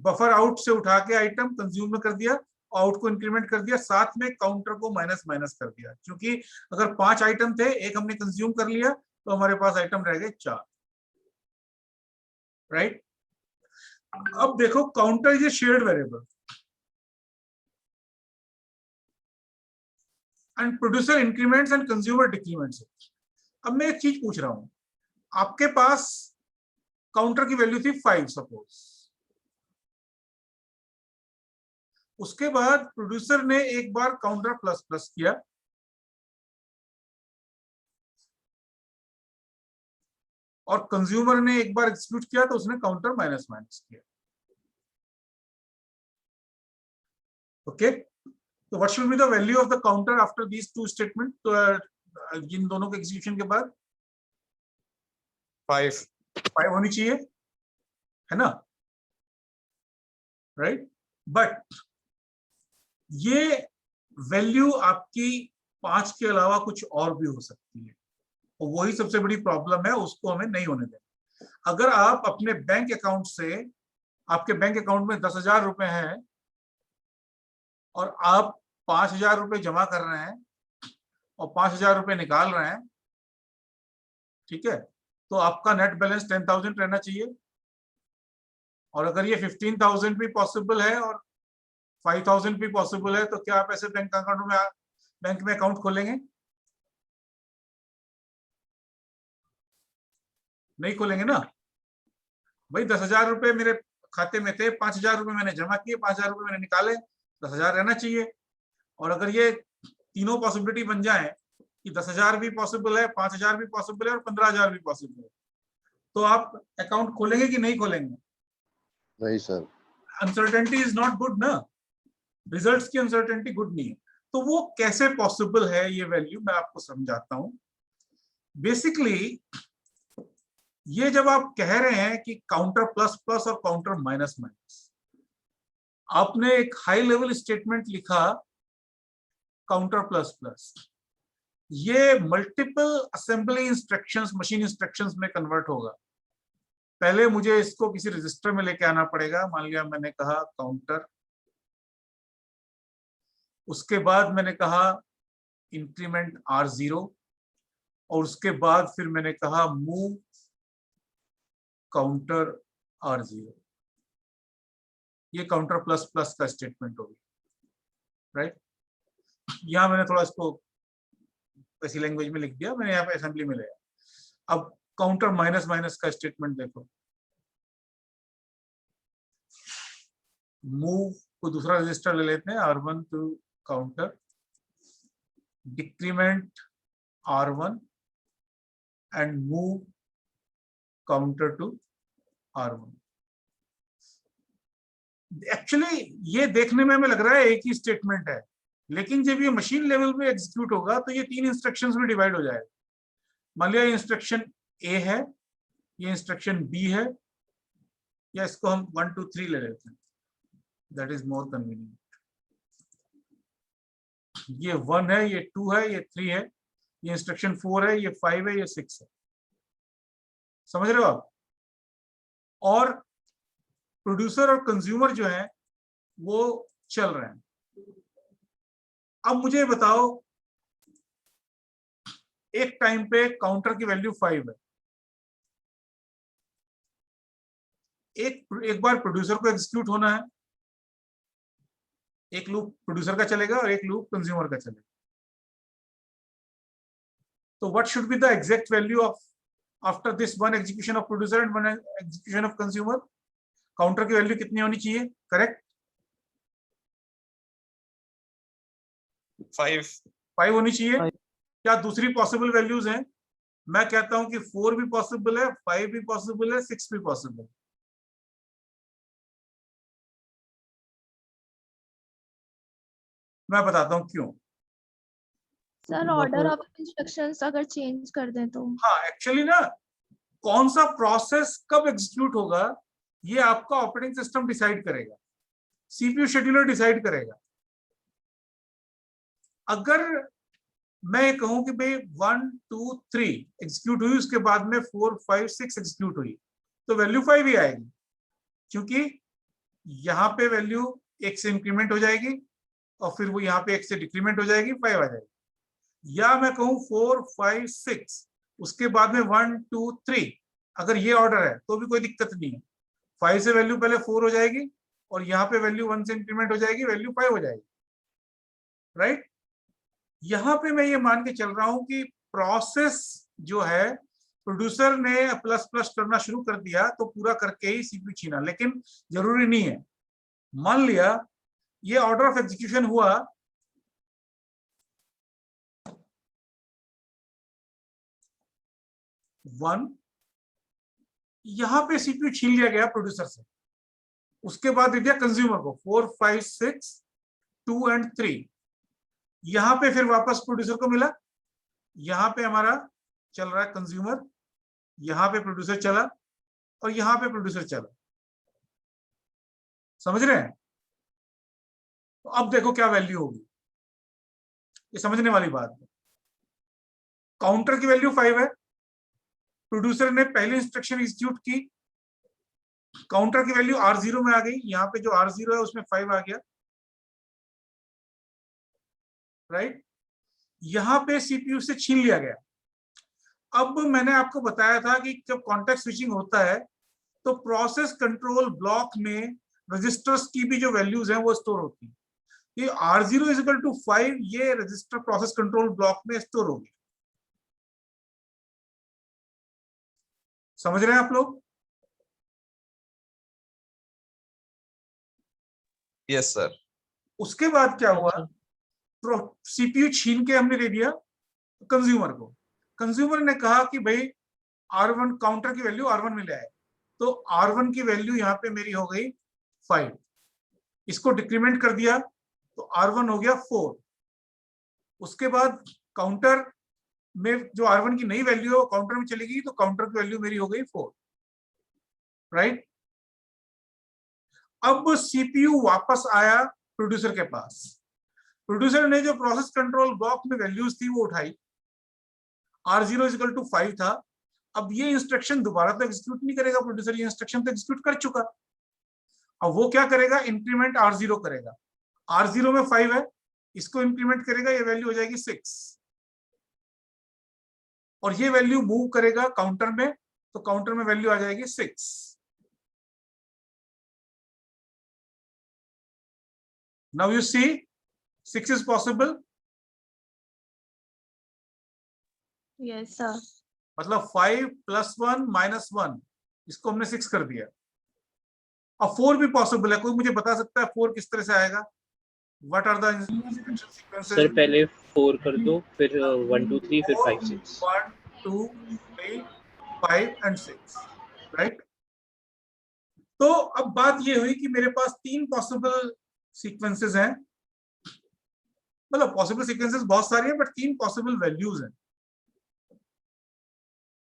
बफर आउट से उठा के आइटम कंज्यूम में कर दिया, आउट को इंक्रीमेंट कर दिया, साथ में काउंटर को माइनस माइनस कर दिया। क्योंकि अगर 5 आइटम थे, एक हमने कंज्यूम कर लिया, तो हमारे पास आइटम रह गए 4। राइट? अब देखो, counter is a shared variable and producer increments and consumer decrements. अब मैं एक चीज पूछ रहा हूं, आपके पास काउंटर की वैल्यू थी 5 सपोज, उसके बाद प्रोड्यूसर ने एक बार काउंटर प्लस प्लस किया और कंज्यूमर ने एक बार एग्जीक्यूट किया तो उसने काउंटर माइनस माइनस किया। ओके, तो what should be the value of the counter after these two statement? तो इन दोनों के एग्जीक्यूशन के बाद 5 होनी चाहिए, है ना? राइट? बट ये वैल्यू आपकी 5 के अलावा कुछ और भी हो सकती है, और वही सबसे बड़ी प्रॉब्लम है, उसको हमें नहीं होने दें। अगर आप अपने बैंक अकाउंट से, आपके बैंक अकाउंट में 10,000 रुपए हैं और आप 5,000 रुपए जमा कर रहे हैं और 5,000 रुपए निकाल रहे हैं, ठीक है, तो आपका नेट बैलेंस 10,000 रहना चाहिए। और अगर ये 15,000 भी पॉसिबल है और 5,000 भी पॉसिबल है, तो क्या आप ऐसे बैंक में अकाउंट खोलेंगे? नहीं खोलेंगे ना भाई। 10,000 रुपए मेरे खाते में थे, 5,000 रुपए मैंने जमा किए, 5,000 रुपए मैंने निकाले, 10,000 रहना चाहिए। और अगर ये तीनों पॉसिबिलिटी बन जाए कि 10,000 भी पॉसिबल है, 5,000 भी पॉसिबल है और 15,000 भी पॉसिबल है, तो आप अकाउंट खोलेंगे कि नहीं खोलेंगे? नहीं sir. Uncertainty is not good ना, रिजल्ट्स की अनसर्टेनिटी गुड नहीं है। तो वो कैसे पॉसिबल है ये वैल्यू, मैं आपको समझाता हूं। बेसिकली ये जब आप कह रहे हैं कि काउंटर प्लस प्लस और काउंटर माइनस माइनस, आपने एक हाई लेवल स्टेटमेंट लिखा काउंटर प्लस प्लस, ये multiple assembly instructions, machine instructions में कन्वर्ट होगा। पहले मुझे इसको किसी रजिस्टर में लेके आना पड़ेगा। मान लिया मैंने कहा काउंटर, उसके बाद मैंने कहा इंक्रीमेंट R0, और उसके बाद फिर मैंने कहा मूव काउंटर R0। ये काउंटर प्लस प्लस का स्टेटमेंट होगी। राइट? यहां मैंने थोड़ा इसको ऐसी लैंग्वेज में लिख दिया, मैंने यहाँ पे असेंबली में लिया। अब काउंटर माइनस माइनस का स्टेटमेंट देखो, मूव को दूसरा रजिस्टर ले लेते हैं, R1 to counter, decrement R1 and move counter to R1। Actually ये देखने में हमें लग रहा है एक ही स्टेटमेंट है, लेकिन जब ये मशीन लेवल पे एग्जीक्यूट होगा तो ये 3 इंस्ट्रक्शंस में डिवाइड हो जाएगा। मान लिया इंस्ट्रक्शन ए है, ये इंस्ट्रक्शन बी है, या इसको हम 1 2 3 ले लेते हैं, दैट इज मोर कन्वीनियंट। ये 1 है, ये 2 है, ये 3 है, ये इंस्ट्रक्शन 4 है, ये 5 है, ये 6 है। समझ रहे हो आप? और प्रोड्यूसर और कंज्यूमर जो है वो चल रहे हैं। अब मुझे बताओ, एक टाइम पे काउंटर की वैल्यू 5 है, एक बार प्रोड्यूसर को एग्जीक्यूट होना है, एक लूप प्रोड्यूसर का चलेगा और एक लूप कंज्यूमर का चलेगा। तो what should be the exact value of after this one execution of producer and one execution of consumer? Counter की वैल्यू कितनी होनी चाहिए? करेक्ट, 5 होनी चाहिए। 5 क्या दूसरी पॉसिबल वैल्यूज हैं? मैं कहता हूं कि 4 भी पॉसिबल है, 5 भी पॉसिबल है, 6 भी पॉसिबल है। मैं बताता हूं क्यों। सर ऑर्डर ऑफ इंस्ट्रक्शंस अगर चेंज कर दें तो? हाँ, एक्चुअली ना, कौन सा प्रोसेस कब एग्जीक्यूट होगा ये आपका ऑपरेटिंग सिस्टम डिसाइड करेगा, सीपीयू शेड्यूलर डिसाइड करेगा। अगर मैं कहूं कि भाई 1 2 3 एग्जीक्यूट हुई, उसके बाद में 4 5 6 एग्जीक्यूट हुई, तो वैल्यू 5 ही आएगी, क्योंकि यहाँ पे वैल्यू 1 से इंक्रीमेंट हो जाएगी और फिर वो यहाँ पे 1 से डिक्रीमेंट हो जाएगी, 5 आ जाएगी। या मैं कहूँ 4 5 6 उसके बाद में 1 2 3, अगर ये ऑर्डर है तो भी कोई दिक्कत नहीं है। 5 से वैल्यू पहले 4 हो जाएगी और यहाँ पे वैल्यू 1 से इंक्रीमेंट हो जाएगी, वैल्यू 5 हो जाएगी, राइट। यहाँ पे मैं ये मान के चल रहा हूं कि प्रोसेस जो है, प्रोड्यूसर ने प्लस प्लस करना शुरू कर दिया तो पूरा करके ही सीपीयू छीना, लेकिन जरूरी नहीं है। मान लिया ये ऑर्डर ऑफ एग्जीक्यूशन हुआ, वन, यहां पे सीपीयू छीन लिया गया प्रोड्यूसर से, उसके बाद दे दिया कंज्यूमर को 4 5 6 2 एंड 3, यहां पे फिर वापस प्रोड्यूसर को मिला, यहां पे हमारा चल रहा है कंज्यूमर, यहां पे प्रोड्यूसर चला और यहां पे प्रोड्यूसर चला। समझ रहे हैं? तो अब देखो क्या वैल्यू होगी, ये समझने वाली बात है। काउंटर की वैल्यू 5 है, प्रोड्यूसर ने पहली इंस्ट्रक्शन एग्जीक्यूट की, काउंटर की वैल्यू R0 में आ गई, यहाँ पे जो R0 है उसमें 5 आ गया, राइट। यहां पे सीपीयू से छीन लिया गया। अब मैंने आपको बताया था कि जब कॉन्टेक्स्ट स्विचिंग होता है तो प्रोसेस कंट्रोल ब्लॉक में रजिस्टर्स की भी जो वैल्यूज हैं वो स्टोर होती है। ये R0 इज इक्वल टू 5 ये रजिस्टर प्रोसेस कंट्रोल ब्लॉक में स्टोर होगी। समझ रहे हैं आप लोग? Yes sir. उसके बाद क्या हुआ, अच्छा, सीपीयू छीन के हमने दे दिया कंज्यूमर को। कंज्यूमर ने कहा कि भाई R1 काउंटर की वैल्यू R1 में ले आए, तो R1 की वैल्यू यहाँ पे मेरी हो गई 5, इसको डिक्रीमेंट कर दिया तो R1 हो गया 4। उसके बाद काउंटर में जो R1 की नई वैल्यू है वो काउंटर में चली गई, तो काउंटर की वैल्यू मेरी हो गई 4, राइट। अब सीपीयू वापस आया प्रोड्यूसर के पास, प्रोड्यूसर ने जो प्रोसेस कंट्रोल ब्लॉक में वैल्यूज थी वो उठाई, R0 इज इक्वल टू 5 था। अब ये इंस्ट्रक्शन दोबारा तो एग्जीक्यूट नहीं करेगा प्रोड्यूसर, ये इंस्ट्रक्शन तो एग्जीक्यूट कर चुका। अब वो क्या करेगा, इंक्रीमेंट R0 करेगा, R0 में 5 है, इसको इंक्रीमेंट करेगा, ये वैल्यू हो जाएगी 6 और ये वैल्यू मूव करेगा काउंटर में, तो काउंटर में वैल्यू आ जाएगी 6। Now you see 6 is possible, yes sir. मतलब 5 + 1 - 1, इसको हमने 6 कर दिया। अब 4 भी पॉसिबल है, कोई मुझे बता सकता है 4 किस तरह से आएगा? What are the instruction sequences? Sir पहले 4 कर दो, फिर 1 2 3 फिर 5 6। 1 2 3 5 एंड 6, राइट। तो अब बात ये हुई कि मेरे पास 3 पॉसिबल सीक्वेंसेस हैं, मतलब पॉसिबल सीक्वेंसेस बहुत सारी हैं बट 3 पॉसिबल वैल्यूज हैं।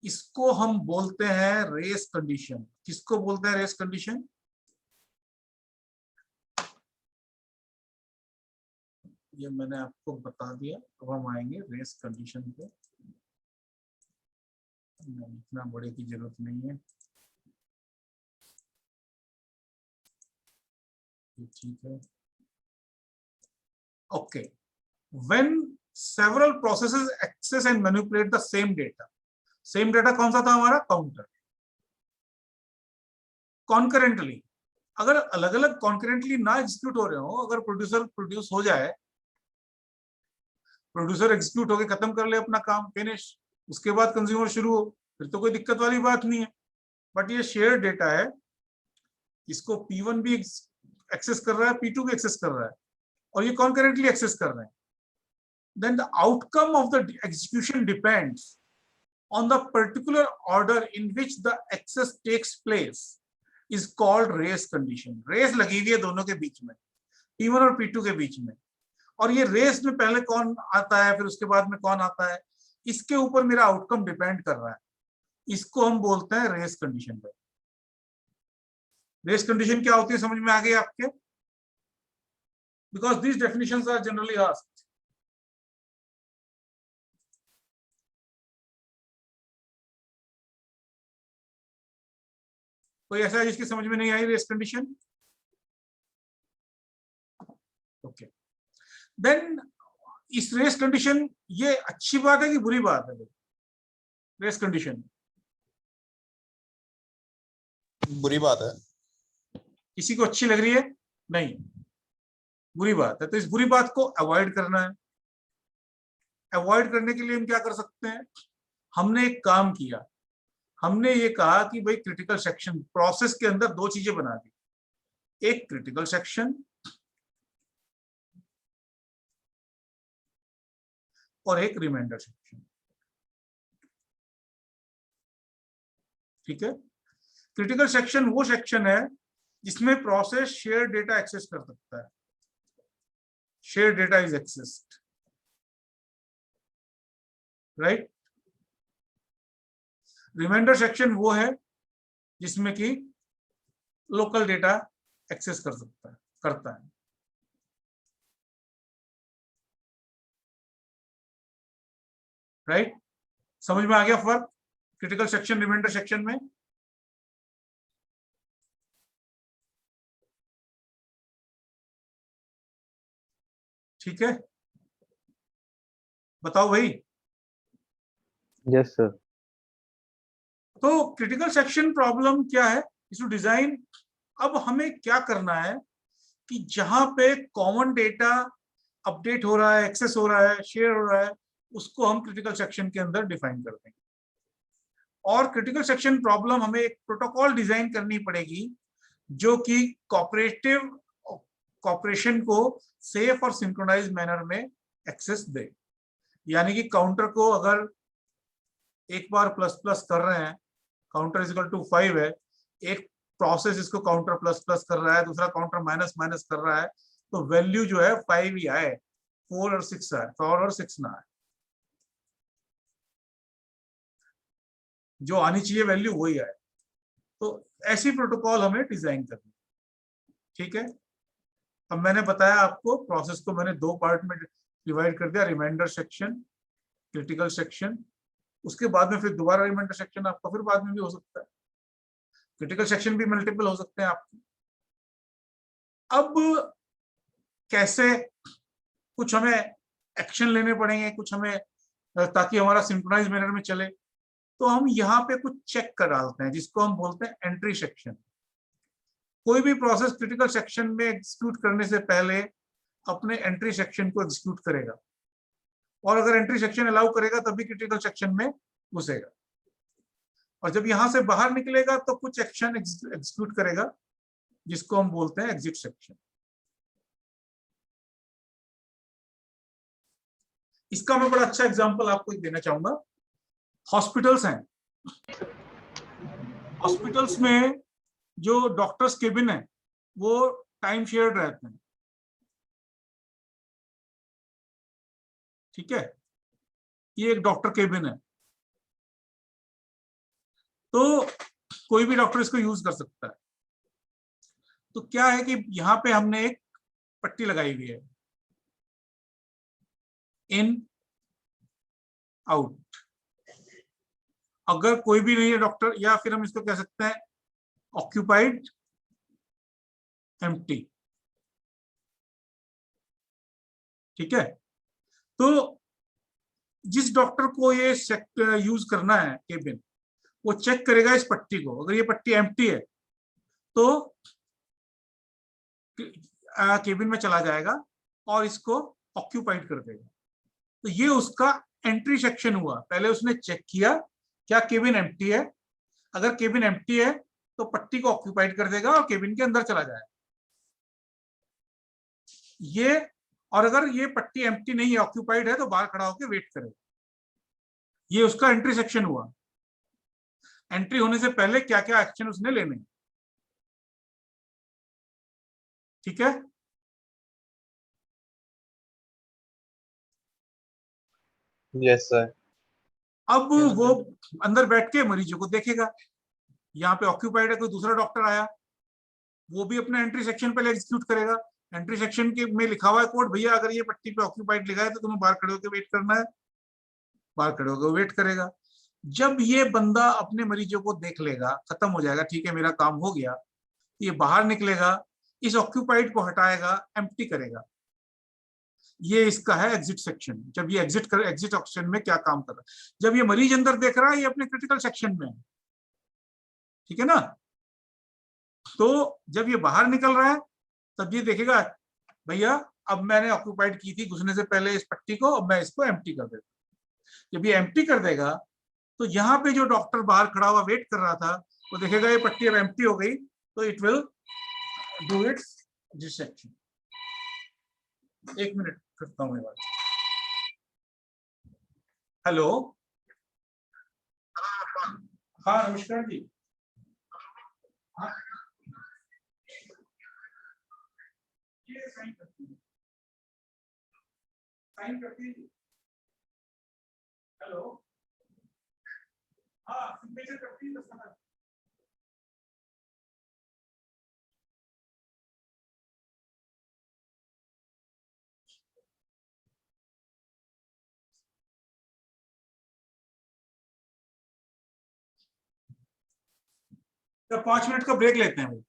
इसको हम बोलते हैं रेस कंडीशन। किसको बोलते हैं रेस कंडीशन? ये मैंने आपको बता दिया, अब हम आएंगे रेस कंडीशन पे। इतना बड़े की जरूरत नहीं है। ठीक है। Okay, when several processes access and manipulate the same data, same data कौन सा था हमारा, काउंटर। कॉन्करेंटली, अगर अलग अलग कॉन्करेंटली ना एग्जीक्यूट हो रहे हो, अगर प्रोड्यूसर प्रोड्यूस हो जाए, प्रोड्यूसर एग्जीक्यूट होके खत्म कर ले अपना काम, फिनिश, उसके बाद कंज्यूमर शुरू हो, फिर तो कोई दिक्कत वाली बात नहीं है। बट ये शेयर डेटा है, इसको P1 भी एक्सेस कर रहा है, P2 भी एक्सेस कर रहा है, और ये कॉन्करेंटली एक्सेस कर रहे हैं। Then the outcome of the execution depends on the particular order in which the access takes place is called race condition. Race लगी हुई है दोनों के बीच में, P1 और P2 के बीच में, और ये रेस में पहले कौन आता है फिर उसके बाद में कौन आता है, इसके ऊपर मेरा आउटकम डिपेंड कर रहा है। इसको हम बोलते हैं रेस कंडीशन। रेस कंडीशन क्या होती है समझ में आ गई आपके? Because these definitions are generally asked. कोई ऐसा है जिसकी समझ में नहीं आई रेस कंडीशन? ओके, देन इस रेस कंडीशन, ये अच्छी बात है कि बुरी बात है? रेस कंडीशन बुरी बात है। किसी को अच्छी लग रही है? नहीं, बुरी बात है। तो इस बुरी बात को अवॉइड करना है। अवॉइड करने के लिए हम क्या कर सकते हैं? हमने एक काम किया, हमने ये कहा कि भाई क्रिटिकल सेक्शन प्रोसेस के अंदर दो चीजें बना दी, एक क्रिटिकल सेक्शन और एक रिमाइंडर सेक्शन। ठीक है, क्रिटिकल सेक्शन वो सेक्शन है जिसमें प्रोसेस शेयर डेटा एक्सेस कर सकता है, share data is accessed, right. Reminder section वो है जिसमें कि लोकल डेटा एक्सेस कर सकता है, करता है। राइट, समझ में आ गया फर्क क्रिटिकल सेक्शन रिमाइंडर सेक्शन में? ठीक है, बताओ भाई। Yes sir. तो क्रिटिकल सेक्शन प्रॉब्लम क्या है, इसको डिजाइन, अब हमें क्या करना है कि जहां पे कॉमन डेटा अपडेट हो रहा है, एक्सेस हो रहा है, शेयर हो रहा है, उसको हम क्रिटिकल सेक्शन के अंदर डिफाइन कर देंगे। और क्रिटिकल सेक्शन प्रॉब्लम हमें एक प्रोटोकॉल डिजाइन करनी पड़ेगी जो कि कॉपरेशन को सेफ और सिंक्रोनाइज मैनर में एक्सेस दे। यानी कि काउंटर को अगर एक बार प्लस प्लस कर रहे हैं, काउंटर इज इक्वल टू 5 है, एक प्रोसेस इसको काउंटर प्लस प्लस कर रहा है, दूसरा काउंटर माइनस माइनस कर रहा है, तो वैल्यू जो है 5 ही आए, 4 और 6 आए, 4 और 6 ना आए, जो आनी चाहिए वैल्यू वही आए। तो ऐसी प्रोटोकॉल हमें डिजाइन करनी। ठीक है, अब मैंने बताया आपको, प्रोसेस को मैंने दो पार्ट में डिवाइड कर दिया, रिमाइंडर सेक्शन, क्रिटिकल सेक्शन। उसके बाद में फिर दोबारा रिमाइंडर सेक्शन आपका फिर बाद में भी हो सकता है, क्रिटिकल सेक्शन भी मल्टीपल हो सकते हैं आपके। अब कैसे, कुछ हमें एक्शन लेने पड़ेंगे, कुछ हमें, ताकि हमारा सिंक्रोनाइज मैनर में चले, तो हम यहाँ पे कुछ चेक कर डालते हैं जिसको हम बोलते हैं एंट्री सेक्शन। कोई भी प्रोसेस क्रिटिकल सेक्शन में एग्जीक्यूट करने से पहले अपने एंट्री सेक्शन को एग्जीक्यूट करेगा, और अगर एंट्री सेक्शन अलाउ करेगा तभी क्रिटिकल सेक्शन में घुसेगा, और जब यहां से बाहर निकलेगा तो कुछ एक्शन एग्जीक्यूट करेगा जिसको हम बोलते हैं एग्जिट सेक्शन। इसका मैं बड़ा अच्छा एग्जांपल आपको देना चाहूंगा। हॉस्पिटल्स हैं, हॉस्पिटल्स में जो डॉक्टर्स केबिन है वो टाइम शेयर्ड रहते हैं। ठीक है, ये एक डॉक्टर केबिन है, तो कोई भी डॉक्टर इसको यूज कर सकता है। तो क्या है कि यहाँ पे हमने एक पट्टी लगाई हुई है, इन आउट। अगर कोई भी नहीं है डॉक्टर, या फिर हम इसको कह सकते हैं ऑक्यूपाइड एम्प्टी, ठीक है, तो जिस डॉक्टर को ये यूज करना है केबिन, वो चेक करेगा इस पट्टी को। अगर ये पट्टी एम्प्टी है तो केबिन में चला जाएगा और इसको ऑक्यूपाइड कर देगा। तो ये उसका एंट्री सेक्शन हुआ। पहले उसने चेक किया क्या केबिन एम्प्टी है, अगर केबिन एम्प्टी है तो पट्टी को ऑक्यूपाइड कर देगा और केबिन के अंदर चला जाएगा। ये, और अगर ये पट्टी एम्प्टी नहीं है, ऑक्यूपाइड है, तो बाहर खड़ा होकर वेट करेगा। ये उसका एंट्री सेक्शन हुआ। एंट्री होने से पहले क्या क्या एक्शन उसने लेने, ठीक है। Yes sir. अब वो अंदर बैठ के मरीजों को देखेगा। यहाँ पे ऑक्यूपाइड है, कोई दूसरा डॉक्टर आया, वो भी अपना एंट्री सेक्शन पहले एग्जीक्यूट करेगा। एंट्री सेक्शन के में लिखा हुआ है कोड, भैया अगर ये पट्टी पे ऑक्यूपाइड लिखा है तो तुम्हें बाहर खड़े होकर वेट करना है। बाहर खड़े होकर वेट करेगा। जब ये बंदा अपने मरीजों को देख लेगा, खत्म हो जाएगा, ठीक है मेरा काम हो गया, ये बाहर निकलेगा, इस ऑक्यूपाइड को हटाएगा, एम्प्टी करेगा। ये इसका है एग्जिट सेक्शन। जब ये एग्जिट सेक्शन में क्या काम कर रहा है, जब ये मरीज अंदर देख रहा है, ये अपने क्रिटिकल सेक्शन में है, ठीक है ना। तो जब ये बाहर निकल रहा है तब ये देखेगा, भैया अब मैंने ऑक्यूपाइड की थी घुसने से पहले इस पट्टी को, अब मैं इसको एम्प्टी कर देता हूं। जब ये एम्प्टी कर देगा तो यहाँ पे जो डॉक्टर बाहर खड़ा हुआ वेट कर रहा था, वो देखेगा ये पट्टी अब एम्प्टी हो गई, तो it will do it's dissection. एक मिनट करता हूँ मैं बात। हेलो, हाँ नमस्कार जी। हाँ, ये साइन करती है, साइन करती है। हेलो, हाँ सिग्नेचर करती है दस्तखत। तो 5 मिनट का ब्रेक लेते हैं भाई।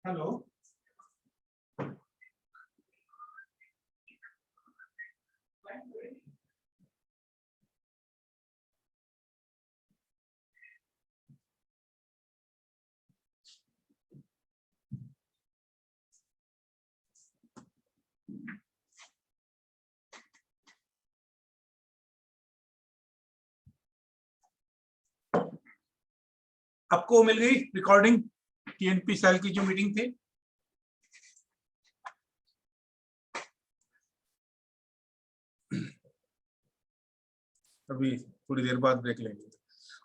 हेलो, आपको मिल गई रिकॉर्डिंग टीएनपी सेल की जो मीटिंग थी? अभी थोड़ी देर बाद ब्रेक लेंगे।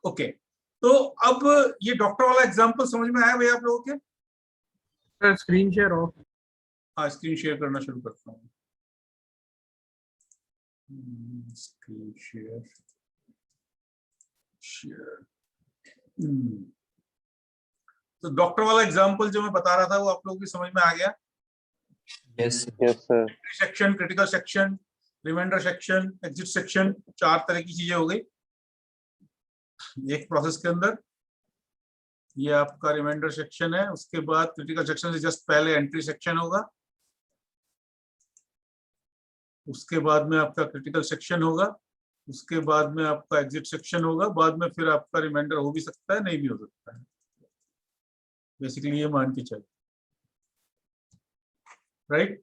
ओके, तो अब ये डॉक्टर वाला एग्जांपल समझ में आया भैया आप लोगों के? Sir screen share of. हाँ, स्क्रीन शेयर करना शुरू करता हूँ। Screen share share. तो डॉक्टर वाला एग्जांपल जो मैं बता रहा था वो आप लोगों की समझ में आ गया? Yes sir. Section, critical section, reminder section, exit section, 4 तरह की चीजें हो गई एक प्रोसेस के अंदर। ये आपका रिमाइंडर सेक्शन है, उसके बाद क्रिटिकल सेक्शन से जस्ट पहले एंट्री सेक्शन होगा, उसके बाद में आपका क्रिटिकल सेक्शन होगा, उसके बाद में आपका एग्जिट सेक्शन होगा, बाद में फिर आपका रिमाइंडर हो भी सकता है, नहीं भी हो सकता है। बेसिकली ये मान के चलिए, राइट।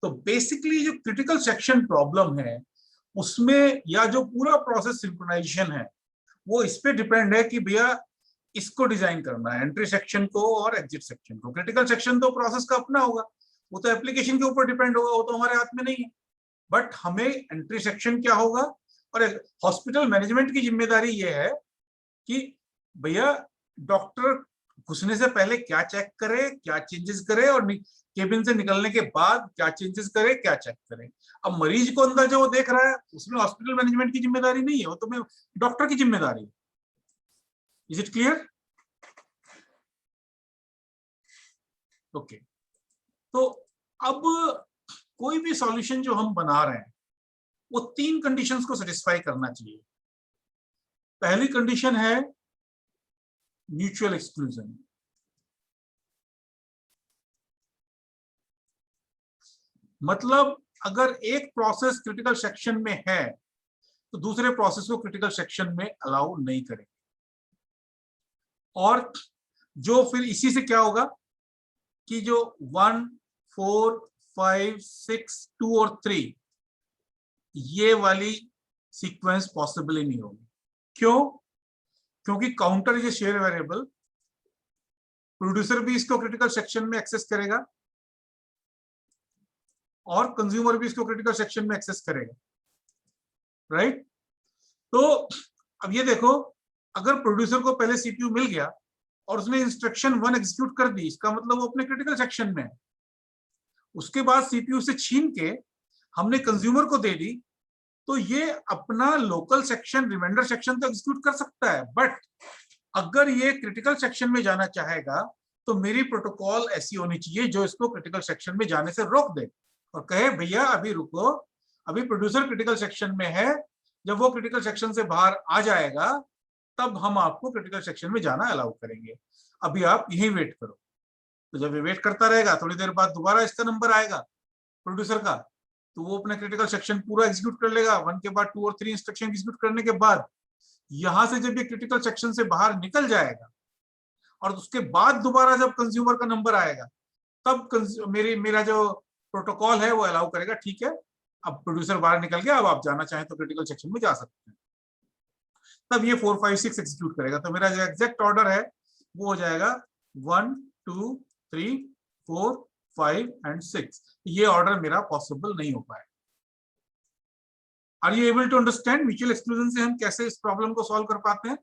तो बेसिकली जो क्रिटिकल सेक्शन प्रॉब्लम है उसमें, या जो पूरा प्रोसेस सिंक्रोनाइजेशन है, वो इस पे डिपेंड है कि भैया इसको डिजाइन करना है, एंट्री सेक्शन को और एग्जिट सेक्शन को। क्रिटिकल सेक्शन तो प्रोसेस का अपना होगा, वो तो एप्लीकेशन के ऊपर डिपेंड होगा, वो तो हमारे हाथ में नहीं है। बट हमें एंट्री सेक्शन क्या होगा, और हॉस्पिटल मैनेजमेंट की जिम्मेदारी ये है कि भैया डॉक्टर घुसने से पहले क्या चेक करे, क्या चेंजेस करे, और केबिन से निकलने के बाद क्या चेंजेस करे, क्या चेक करे। अब मरीज को अंदर जो वो देख रहा है उसमें हॉस्पिटल मैनेजमेंट की जिम्मेदारी नहीं है, वो तो डॉक्टर की जिम्मेदारी है। Is it clear? ओके, तो अब कोई भी सॉल्यूशन जो हम बना रहे हैं वो 3 कंडीशंस को सेटिस्फाई करना चाहिए। पहली कंडीशन है म्यूचुअल एक्सक्लूजन। मतलब अगर एक प्रोसेस क्रिटिकल सेक्शन में है तो दूसरे प्रोसेस को क्रिटिकल सेक्शन में अलाउ नहीं करेंगे। और जो फिर इसी से क्या होगा कि जो 1, 4, 5, 6, 2 और 3 ये वाली सीक्वेंस पॉसिबल ही नहीं होगी। क्यों? क्योंकि counter is A share variable, producer भी इसको क्रिटिकल सेक्शन में एक्सेस करेगा और कंज्यूमर भी इसको क्रिटिकल सेक्शन में एक्सेस करेगा, राइट? तो अब ये देखो, अगर प्रोड्यूसर को पहले सीपीयू मिल गया और उसने इंस्ट्रक्शन 1 एग्जीक्यूट कर दी, इसका मतलब वो अपने क्रिटिकल सेक्शन में है। उसके बाद सीपीयू से छीन के हमने कंज्यूमर को दे दी, तो ये अपना लोकल सेक्शन, रिमाइंडर सेक्शन तो एग्जीक्यूट कर सकता है, बट अगर ये क्रिटिकल सेक्शन में जाना चाहेगा तो मेरी प्रोटोकॉल ऐसी होनी चाहिए जो इसको क्रिटिकल सेक्शन में जाने से रोक दे और कहे भैया अभी रुको, अभी प्रोड्यूसर क्रिटिकल सेक्शन में है, जब वो क्रिटिकल सेक्शन से बाहर आ जाएगा तब हम आपको क्रिटिकल सेक्शन में जाना अलाउ करेंगे, अभी आप यहीं वेट करो। तो जब ये वेट करता रहेगा, थोड़ी देर बाद दोबारा इसका नंबर आएगा प्रोड्यूसर का, तो वो अपना क्रिटिकल सेक्शन पूरा एग्जीक्यूट कर लेगा। 1 के बाद 2 और 3 इंस्ट्रक्शन एग्जीक्यूट करने के बाद यहां से जब ये क्रिटिकल सेक्शन से बाहर निकल जाएगा और उसके बाद दोबारा जब कंज्यूमर का नंबर आएगा तब मेरा जो प्रोटोकॉल है वो अलाउ करेगा, ठीक है अब प्रोड्यूसर बाहर निकल गया, अब आप जाना चाहें तो क्रिटिकल सेक्शन में जा सकते हैं। तब ये 4, 5, 6 एग्जीक्यूट करेगा। तो मेरा जो एग्जैक्ट ऑर्डर है वो हो जाएगा 1, 2, 3, 4, 5 एंड 6। ये ऑर्डर मेरा पॉसिबल नहीं हो पाएगा। Are you able to understand mutual exclusion से हम कैसे इस प्रॉब्लम को सॉल्व कर पाते हैं?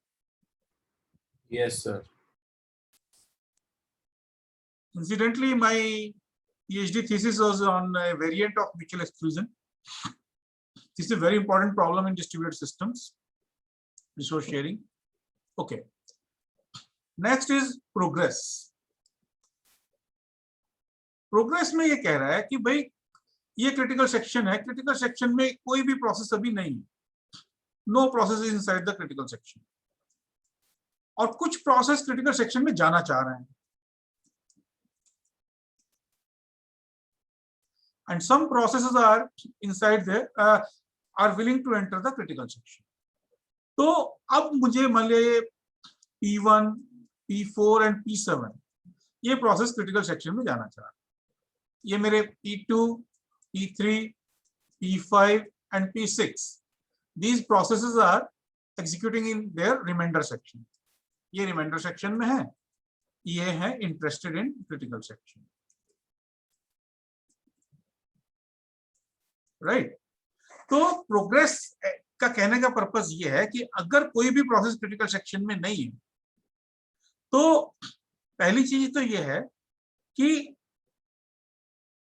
Yes, sir. Incidentally, my PhD thesis was on a variant of mutual exclusion. This is a very important problem in distributed systems, resource sharing. Okay. Next is progress. Progress में ये कह रहा है कि भाई ये क्रिटिकल सेक्शन है, critical section में कोई भी प्रोसेस अभी नहीं है, no process is inside the critical section, और कुछ प्रोसेस क्रिटिकल सेक्शन में जाना चाह रहे हैं, and some processes are inside there, are willing to enter the critical section. तो अब मुझे मान लीजिए P1, P4 एंड P7 ये प्रोसेस क्रिटिकल सेक्शन में जाना चाह रहा है। ये मेरे P2, P3, P5 and P6, these processes are executing in their remainder section. ये रिमाइंडर सेक्शन में है, ये है interested in critical section, right? तो प्रोग्रेस का कहने का पर्पस ये है कि अगर कोई भी प्रोसेस क्रिटिकल सेक्शन में नहीं है तो पहली चीज तो ये है कि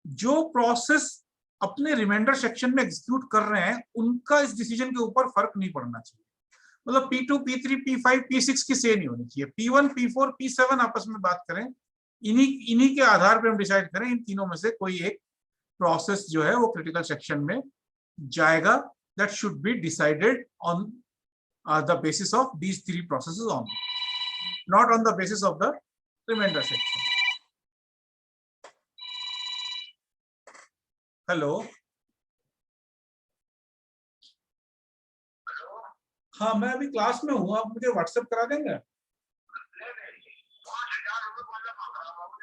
जो प्रोसेस अपने रिमाइंडर सेक्शन में एग्जीक्यूट कर रहे हैं उनका इस डिसीजन के ऊपर फर्क नहीं पड़ना चाहिए। मतलब P2, P3, P5, P6 की से नहीं होनी चाहिए। P1, P4, P7 आपस में बात करें, इन्हीं के आधार पर हम डिसाइड करें इन तीनों में से कोई एक प्रोसेस जो है वो क्रिटिकल सेक्शन में जाएगा। That should be decided on the basis of these 3 processes only, not on the basis of the reminder section. Hello, हाँ मैं अभी क्लास में हूँ, आप मुझे व्हाट्सएप करा देंगे?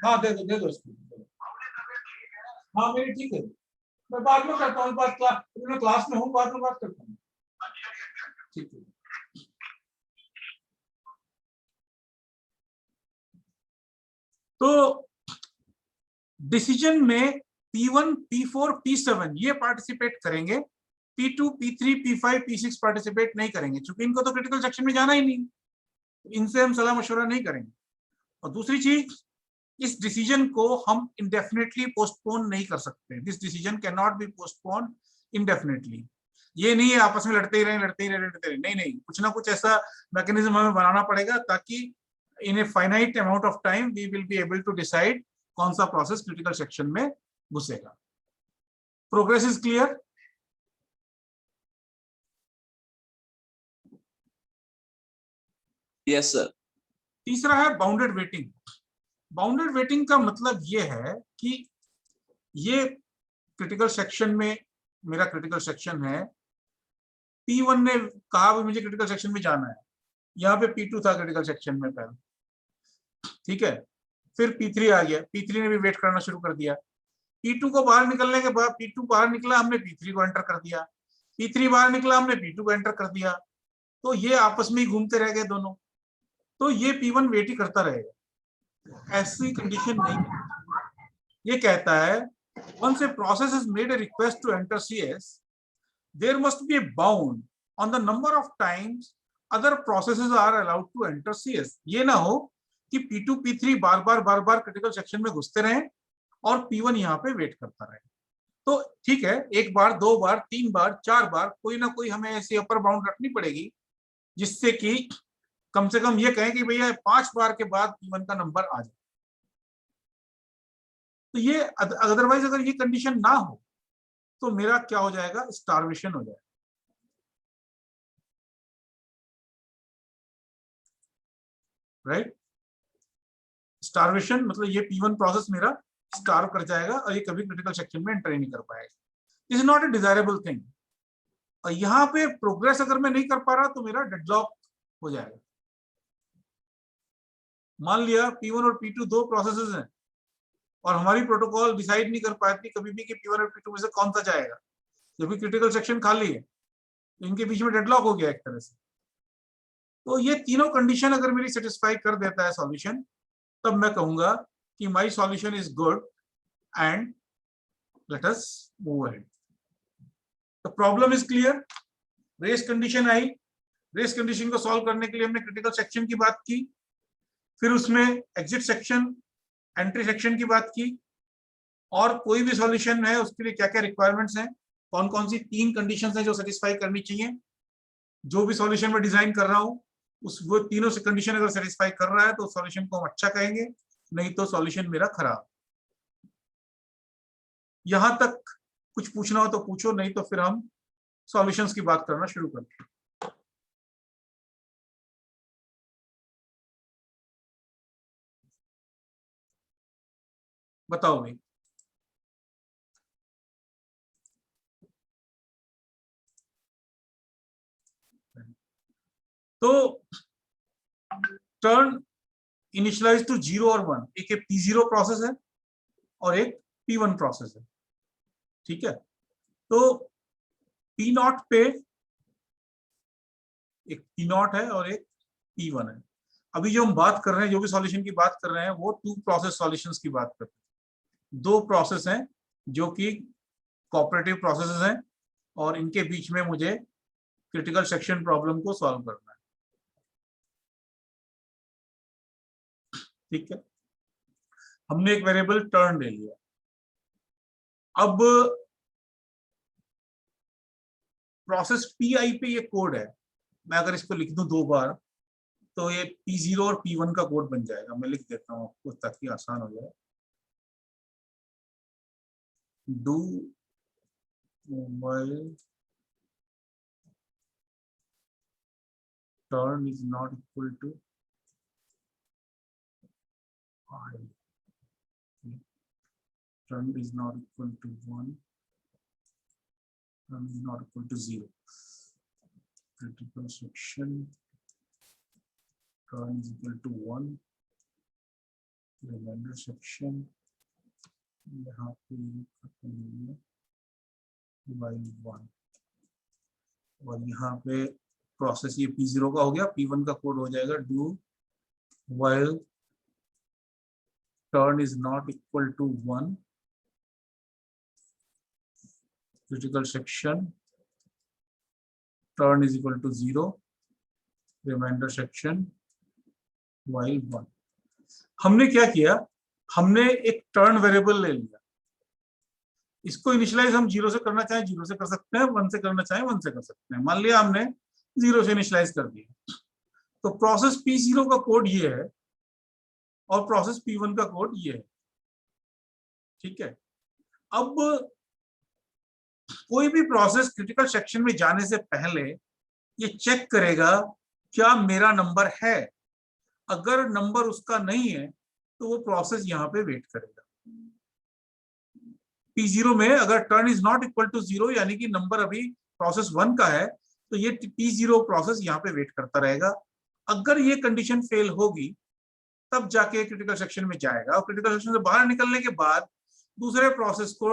हाँ दे दो इसको। हाँ मेरी ठीक है, मैं बाद में करता हूँ बात, मैं क्लास में हूँ, बाद में बात करता हूँ। ठीक है। तो डिसीजन में P1, P4, P7 ये पार्टिसिपेट करेंगे, P2, P3, P5, P6 participate नहीं करेंगे, क्योंकि इनको तो क्रिटिकल सेक्शन में जाना ही नहीं, इनसे हम सलाह मशवरा नहीं करेंगे। और दूसरी चीज, इस डिसीजन को हम इंडेफिनेटली पोस्टपोन नहीं कर सकते। This decision can not be postpone indefinitely. ये नहीं है आपस में लड़ते ही रहे, नहीं, कुछ ना कुछ ऐसा मैकेनिज्म हमें बनाना पड़ेगा ताकि in a finite amount of time we will be able to decide कौन सा प्रोसेस क्रिटिकल सेक्शन में घुसेगा। Progress is clear? Yes, sir. तीसरा है बाउंडेड वेटिंग। बाउंडेड वेटिंग का मतलब ये है कि ये क्रिटिकल सेक्शन में, मेरा क्रिटिकल सेक्शन है, P1 ने कहा भी मुझे क्रिटिकल सेक्शन में जाना है, यहाँ पे P2 था क्रिटिकल सेक्शन में पहले, ठीक है। फिर P3 आ गया, P3 ने भी वेट करना शुरू कर दिया। P2 को बाहर निकलने के बाद, P2 बाहर निकला, हमने P3 को एंटर कर दिया, P3 बाहर निकला, हमने P2 को एंटर कर दिया, तो ये आपस में ही घूमते रह गए दोनों, तो ये P1 वेट ही करता रहेगा। ऐसी कंडीशन नहीं है। ये कहता है once a process has made a request to enter CS, there must be a bound on the number of times other processes are allowed to enter CS। ये ना हो कि P2 P3 बार बार क्रिटिकल सेक्शन में घुसते रहें और P1 यहाँ पे वेट करता रहे। तो ठीक है, एक बार, दो बार, तीन बार, चार बार, कोई ना कोई हमें ऐसी अपर बाउंड रखनी पड़ेगी जिससे कि कम से कम ये कहें कि भैया 5 बार के बाद P1 का नंबर आ जाए। तो ये अदरवाइज अगर ये कंडीशन ना हो तो मेरा क्या हो जाएगा, स्टार्वेशन हो जाएगा। राइट, स्टार्वेशन मतलब ये P1 प्रोसेस मेरा स्टार्व कर जाएगा और ये कभी क्रिटिकल सेक्शन में एंटर ही नहीं कर पाएगा। Is not a desirable thing. और यहाँ पे प्रोग्रेस अगर मैं नहीं कर पा रहा तो मेरा डेडलॉक हो जाएगा। मान लिया P1 और P2 दो प्रोसेसेस हैं और हमारी प्रोटोकॉल डिसाइड नहीं कर पाती कभी भी कि P1 और P2 में से कौन सा जाएगा, जबकि क्रिटिकल सेक्शन खाली है, तो इनके बीच में डेडलॉक हो गया एक तरह से। तो ये तीनों कंडीशन अगर मेरी सेटिस्फाई कर देता है सॉल्यूशन, तब मैं कहूंगा कि my solution is good and let us move ahead. The problem is clear. Race condition आई, रेस कंडीशन को सॉल्व करने के लिए हमने क्रिटिकल सेक्शन की बात की, फिर उसमें एग्जिट सेक्शन, एंट्री सेक्शन की बात की, और कोई भी सॉल्यूशन है उसके लिए क्या क्या रिक्वायरमेंट्स हैं, कौन कौन सी 3 कंडीशंस हैं जो सेटिस्फाई करनी चाहिए। जो भी सॉल्यूशन मैं डिजाइन कर रहा हूं उस वो तीनों से कंडीशन अगर सेटिस्फाई कर रहा है तो सॉल्यूशन को हम अच्छा कहेंगे, नहीं तो सॉल्यूशन मेरा खराब। यहां तक कुछ पूछना हो तो पूछो, नहीं तो फिर हम सॉल्यूशंस की बात करना शुरू करते हैं। बताओ भाई। तो टर्न इनिशियलाइज टू 0 और 1, एक P0 प्रोसेस है और एक P1 प्रोसेस है, ठीक है। तो P0 पे एक P0 है और एक P1 है। अभी जो हम बात कर रहे हैं, जो भी सॉल्यूशन की बात कर रहे हैं, वो 2 प्रोसेस सॉल्यूशंस की बात करते हैं। 2 प्रोसेस हैं जो कि कोऑपरेटिव प्रोसेसेस हैं और इनके बीच में मुझे क्रिटिकल सेक्शन प्रॉब्लम को सॉल्व करना है, ठीक है। हमने एक वेरिएबल टर्न ले लिया। अब प्रोसेस Pi पे ये कोड है, मैं अगर इसको लिख दूं 2 बार तो ये P0 और P1 का कोड बन जाएगा। मैं लिख देता हूं आपको ताकि आसान हो जाए। Do while turn is not equal to I, turn is not equal to 1, turn is not equal to 0, critical section, turn is equal to 1, remainder section, यहाँ पे while 1, और यहाँ पे प्रोसेस ये P0 का हो गया, P1 का कोड हो जाएगा do while turn is not equal to 1, critical section, turn is equal to 0, remainder section while 1। हमने क्या किया, हमने एक टर्न वेरिएबल ले लिया, इसको इनिशियलाइज हम 0 से करना चाहें 0 से कर सकते हैं, 1 से करना चाहें 1 से कर सकते हैं। मान लिया हमने 0 से इनिशियलाइज कर दिया, तो प्रोसेस P0 का कोड ये है और प्रोसेस P1 का कोड ये है, ठीक है। अब कोई भी प्रोसेस क्रिटिकल सेक्शन में जाने से पहले ये चेक करेगा क्या मेरा नंबर है। अगर नंबर उसका नहीं है तो वो प्रोसेस यहाँ पे वेट करेगा। P0 में अगर turn is not equal to 0 यानी कि नंबर अभी प्रोसेस 1 का है तो ये P0 प्रोसेस यहाँ पे वेट करता रहेगा। अगर ये कंडीशन फेल होगी तब जाके क्रिटिकल सेक्शन में जाएगा और क्रिटिकल सेक्शन से बाहर निकलने के बाद दूसरे प्रोसेस को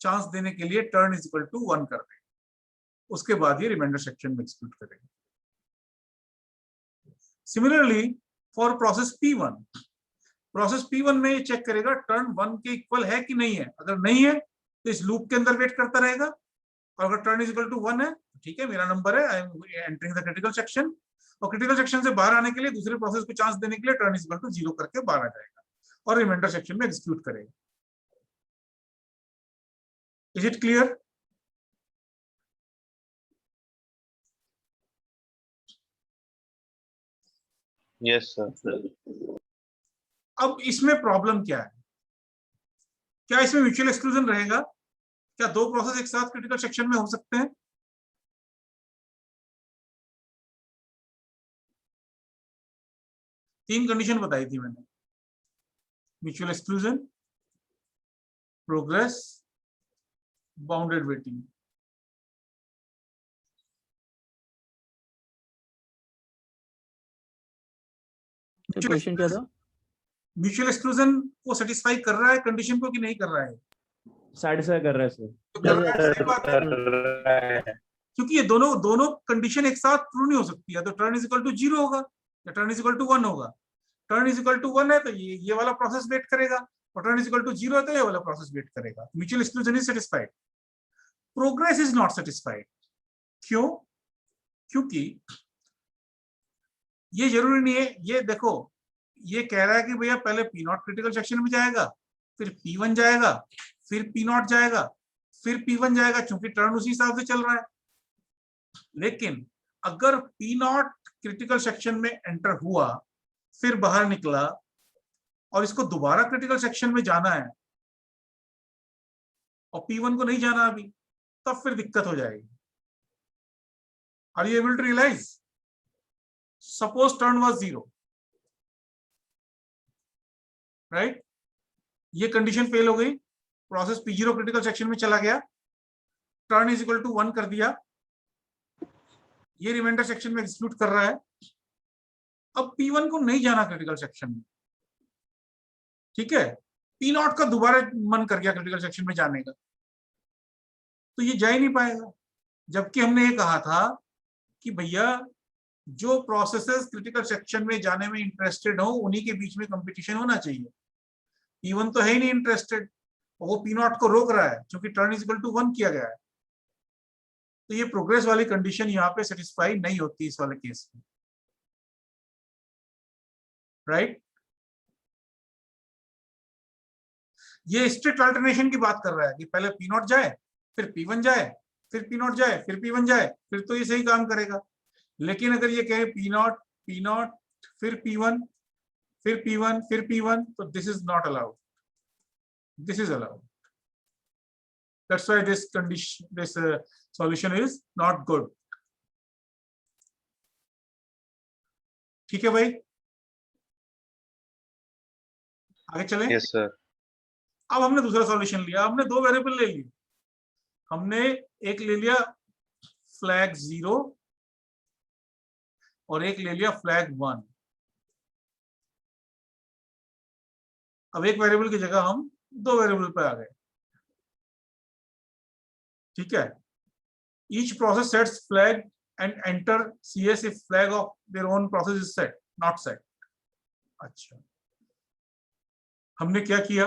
चांस देने के लिए टर्न इज इक्वल टू 1 कर देगा। उसके बाद ये रिमाइंडर सेक्शन में एग्जीक्यूट करेगा। सिमिलरली फॉर प्रोसेस P1 में ये चेक करेगा टर्न 1 के इक्वल है कि नहीं है। अगर नहीं है तो इस लूप के अंदर वेट करता रहेगा और अगर टर्न इज इक्वल टू 1 है ठीक है, मेरा नंबर है, I am entering the critical section. और क्रिटिकल सेक्शन से बाहर आने के लिए दूसरे प्रोसेस को चांस देने के लिए टर्न इज इक्वल टू 0 करके बाहर आ जाएगा और रिमाइंडर सेक्शन में एग्जीक्यूट करेगा। Is it clear? Yes sir. अब इसमें प्रॉब्लम क्या है? क्या इसमें म्यूचुअल एक्सक्लूजन रहेगा? क्या दो प्रोसेस एक साथ क्रिटिकल सेक्शन में हो सकते हैं? तीन कंडीशन बताई थी मैंने, mutual exclusion, progress, bounded waiting. Question क्या था? म्यूचुअल एक्सक्लूजन को सेटिस्फाई कर रहा है कंडीशन को कि नहीं कर रहा है? satisfy कर रहा है सर। तो कर रहा है, सही बात है। क्योंकि ये दोनों कंडीशन एक साथ ट्रू नहीं हो सकती है। तो टर्न इज इक्वल टू 0 होगा या टर्न इज इक्वल टू 1 होगा। टर्न इज इक्वल टू 1 है तो ये वाला प्रोसेस वेट करेगा और टर्न इज इक्वल टू 0 है तो ये वाला प्रोसेस वेट करेगा। Mutual exclusion is satisfied, progress is not satisfied. क्यों? क्योंकि ये जरूरी नहीं है। ये देखो, ये कह रहा है कि भैया पहले P0 क्रिटिकल सेक्शन में जाएगा, फिर P1 जाएगा, फिर P0 जाएगा, फिर P1 जाएगा, क्योंकि टर्न उसी हिसाब से चल रहा है। लेकिन अगर P0 क्रिटिकल सेक्शन में एंटर हुआ, फिर बाहर निकला और इसको दोबारा क्रिटिकल सेक्शन में जाना है और P1 को नहीं जाना अभी, तब फिर दिक्कत हो जाएगी। Are you able to realise? Suppose turn was 0, right? ये कंडीशन फेल हो गई, प्रोसेस P0 क्रिटिकल सेक्शन में चला गया, टर्न इज इक्वल टू 1 कर दिया, ये रिमाइंडर सेक्शन में एग्जीक्यूट कर रहा है। अब P1 को नहीं जाना क्रिटिकल सेक्शन में, ठीक है? P0 का दोबारा मन कर गया क्रिटिकल सेक्शन में जाने का, तो ये जा ही नहीं पाएगा। जबकि हमने ये कहा था कि भैया जो प्रोसेसेस क्रिटिकल सेक्शन में जाने में इंटरेस्टेड हो उन्हीं के बीच में कंपटीशन होना चाहिए। P1 तो है ही नहीं इंटरेस्टेड, वो P0 को रोक रहा है क्योंकि टर्न इज इक्वल टू 1 किया गया है। तो ये प्रोग्रेस वाली कंडीशन यहाँ पे सेटिस्फाई नहीं होती इस वाले केस में, राइट? ये स्ट्रिक्ट अल्टरनेशन की बात कर रहा है कि पहले P0 जाए, फिर P1 जाए, फिर P0 जाए, फिर P1 जाए, फिर तो ये सही काम करेगा। लेकिन अगर ये कहे P0 फिर P1 फिर P1 फिर P1, तो this is not allowed, this is allowed. That's why this condition, this solution is not good. ठीक है भाई, आगे चलें। Yes sir. अब हमने दूसरा सॉल्यूशन लिया, हमने दो वेरिएबल ले लिए। हमने एक ले लिया फ्लैग 0 और एक ले लिया फ्लैग 1। अब एक वेरिएबल की जगह हम दो वेरिएबल पे आ गए, ठीक है? Each process sets flag and enter CS if flag of their own process is set, not set. अच्छा, हमने क्या किया?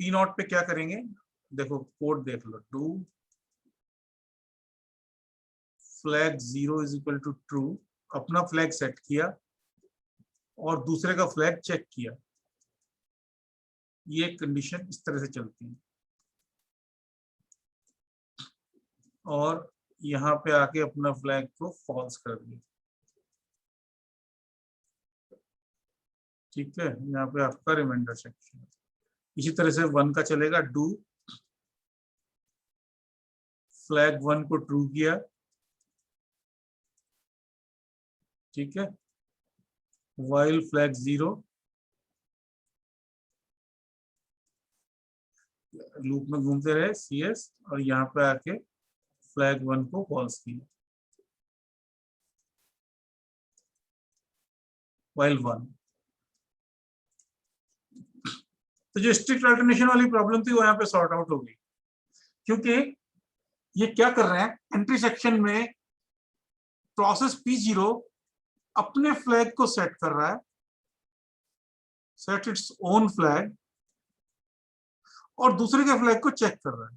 P0 पे क्या करेंगे? देखो कोड देख लो। Do flag 0 is equal to true, अपना फ्लैग सेट किया और दूसरे का फ्लैग चेक किया। ये कंडीशन इस तरह से चलती है और यहाँ पे आके अपना फ्लैग को फॉल्स कर दिया, ठीक है? यहाँ पे आपका रिमाइंडर सेक्शन। इसी तरह से 1 का चलेगा। डू फ्लैग 1 को ट्रू किया ठीक है, while flag 0 लूप में घूमते रहे CS और यहाँ पे आके फ्लैग 1 को फॉल्स किया while 1। तो जो स्ट्रिक्ट अल्टरनेशन वाली प्रॉब्लम थी वो यहाँ पे सॉर्ट आउट हो गई, क्योंकि ये क्या कर रहे हैं, एंट्री सेक्शन में प्रोसेस P0 अपने फ्लैग को सेट कर रहा है, सेट इट्स ओन फ्लैग, और दूसरे के फ्लैग को चेक कर रहा है,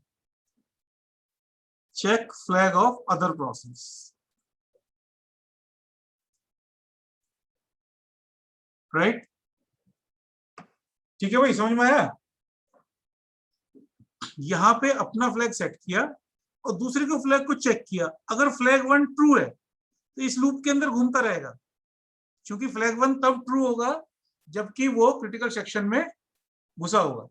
check flag of other process. Right, ठीक है भाई, समझ में आया? यहां पे अपना फ्लैग सेट किया और दूसरे के फ्लैग को चेक किया, अगर फ्लैग 1 ट्रू है तो इस लूप के अंदर घूमता रहेगा, क्योंकि फ्लैग 1 तब ट्रू होगा जबकि वो क्रिटिकल सेक्शन में घुसा होगा।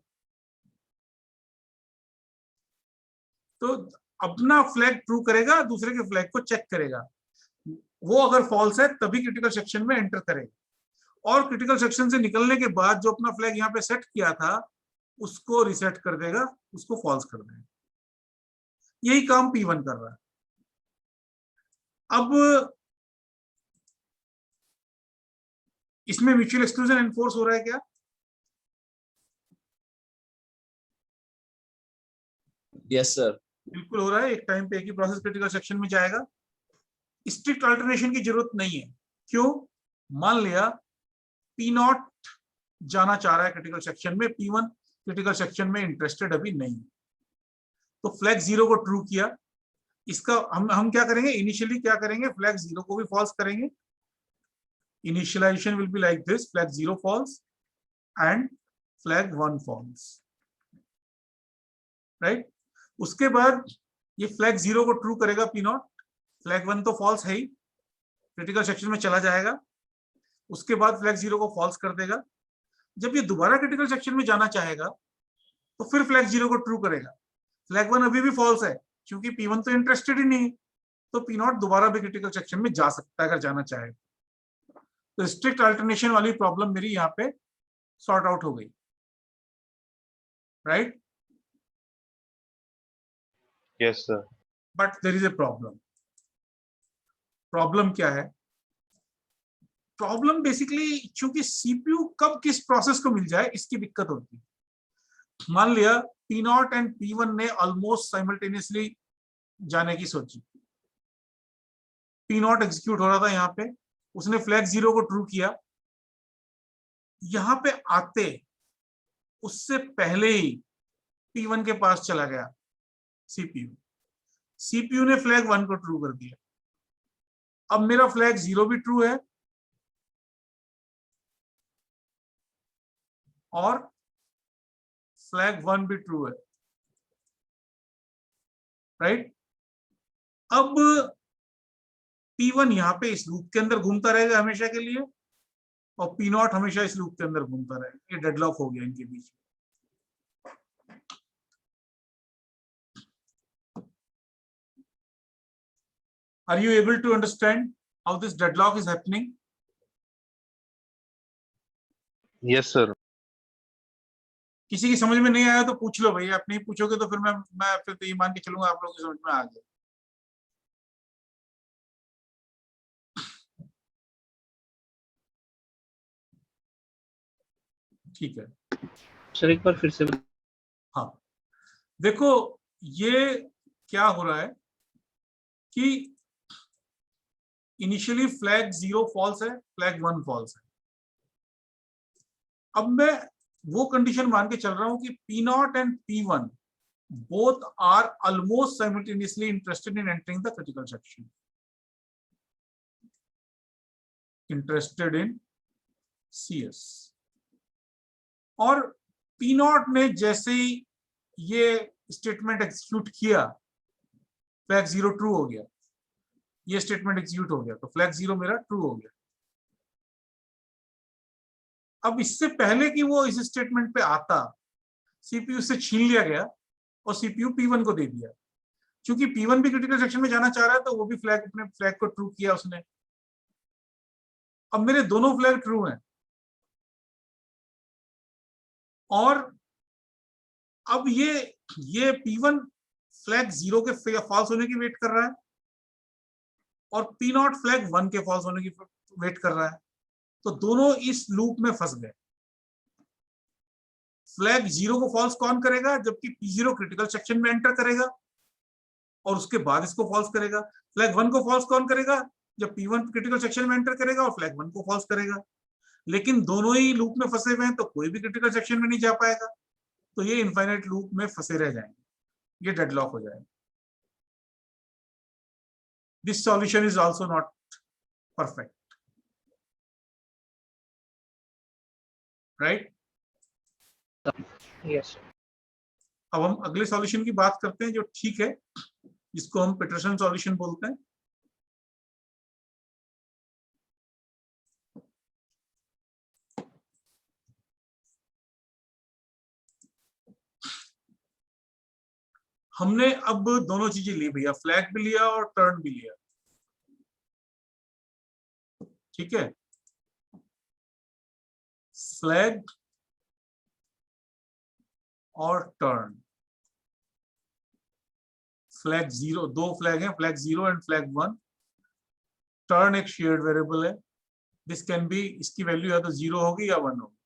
तो अपना फ्लैग ट्रू करेगा, दूसरे के फ्लैग को चेक करेगा, वो अगर फॉल्स है तभी क्रिटिकल सेक्शन में एंटर करेगा, और क्रिटिकल सेक्शन से निकलने के बाद जो अपना फ्लैग यहाँ पे सेट किया था उसको रिसेट कर देगा, उसको फॉल्स कर देगा। यही काम P1 कर रहा है। अब इसमें म्यूचुअल एक्सक्लूजन एनफोर्स हो रहा है क्या? यस सर, बिल्कुल हो रहा है। एक टाइम पे एक ही प्रोसेस क्रिटिकल सेक्शन में जाएगा, स्ट्रिक्ट अल्टरनेशन की जरूरत नहीं है। क्यों? मान लिया P0 जाना चाह रहा है क्रिटिकल सेक्शन में, P1 क्रिटिकल सेक्शन में इंटरेस्टेड अभी नहीं, तो फ्लैग 0 को ट्रू किया। इसका हम क्या करेंगे, इनिशियली क्या करेंगे, फ्लैग 0 को भी फॉल्स करेंगे। Initialisation will be like this, flag 0 false and flag 1 false, right. उसके बाद ये फ्लैग 0 को ट्रू करेगा P0, फ्लैग 1 तो फॉल्स है ही, क्रिटिकल सेक्शन में चला जाएगा। उसके बाद फ्लैग 0 को फॉल्स कर देगा। जब ये दोबारा क्रिटिकल सेक्शन में जाना चाहेगा तो फिर फ्लैग 0 को ट्रू करेगा। फ्लैग 1 अभी भी फॉल्स है क्योंकि P1 तो इंटरेस्टेड ही नहीं, तो P0 दोबारा भी क्रिटिकल सेक्शन में जा सकता है अगर जाना चाहे। तो स्ट्रिक्ट अल्टरनेशन वाली प्रॉब्लम मेरी यहाँ पे सॉर्ट आउट हो गई, राइट। Yes, sir. But there is a problem. Problem क्या है? प्रॉब्लम बेसिकली चूंकि सीपीयू कब किस प्रोसेस को मिल जाए इसकी दिक्कत होती है। मान लिया P0 एंड P1 ने ऑलमोस्ट साइमल्टेनियसली जाने की सोची। P0 एग्जीक्यूट हो रहा था यहाँ पे, उसने फ्लैग 0 को ट्रू किया। यहाँ पे आते उससे पहले ही P1 के पास चला गया सीपीयू ने फ्लैग 1 को ट्रू कर दिया। अब मेरा फ्लैग 0 भी ट्रू है और फ्लैग 1 भी ट्रू है, राइट। अब P1 यहाँ पे इस लूप के अंदर घूमता रहेगा हमेशा के लिए और P0 हमेशा इस लूप के अंदर घूमता रहेगा। ये डेडलॉक हो गया इनके बीच में। Are you able to understand how this deadlock is happening? Yes, sir. किसी की समझ में नहीं आया तो पूछ लो भाई, आप नहीं पूछोगे तो फिर मैं फिर तो ये मान के चलूंगा आप लोगों की समझ में आ गया। ठीक है सर, एक बार फिर से। हाँ, देखो ये क्या हो रहा है कि इनिशियली फ्लैग 0 फॉल्स है, फ्लैग 1 फॉल्स है। अब मैं वो कंडीशन मान के चल रहा हूं कि P0 and P1 both are almost simultaneously interested in entering the critical section. Interested in CS. और P0 ने जैसे ही ये स्टेटमेंट एग्जीक्यूट किया, फ्लैग 0 ट्रू हो गया। ये स्टेटमेंट एग्जीक्यूट हो गया तो फ्लैग 0 मेरा ट्रू हो गया। अब इससे पहले कि वो इस स्टेटमेंट पे आता, सीपीयू से छीन लिया गया और सीपीयू P1 को दे दिया। क्योंकि P1 भी क्रिटिकल सेक्शन में जाना चाह रहा है तो वो भी अपने फ्लैग को ट्रू किया उसने। अब मेरे दोनों फ्लैग ट्रू हैं और अब ये P1 फ्लैग 0 के फॉल्स होने की वेट कर रहा है और P0 फ्लैग 1 के फॉल्स होने की वेट कर रहा है। तो दोनों इस लूप में फंस गए। फ्लैग 0 को फॉल्स कौन करेगा, जबकि P0 क्रिटिकल सेक्शन में एंटर करेगा और उसके बाद इसको फॉल्स करेगा। फ्लैग 1 को फॉल्स कौन करेगा, जब P1 क्रिटिकल सेक्शन में एंटर करेगा और फ्लैग 1 को फॉल्स करेगा। लेकिन दोनों ही लूप में फंसे हुए हैं तो कोई भी क्रिटिकल सेक्शन में नहीं जा पाएगा, तो ये इनफाइनाइट लूप में फंसे रह जाएंगे, ये डेडलॉक हो जाएगा। This solution is also not perfect, right? Yes. अब हम अगले सॉल्यूशन की बात करते हैं जो ठीक है, जिसको हम पीटरसन सॉल्यूशन बोलते हैं। हमने अब दोनों चीजें ली भैया, फ्लैग भी लिया और टर्न भी लिया, ठीक है? फ्लैग और टर्न। फ्लैग 0, दो फ्लैग हैं, फ्लैग 0 एंड फ्लैग 1। टर्न एक शेयर्ड वेरिएबल है, दिस कैन बी, इसकी वैल्यू या तो 0 होगी या 1 होगी।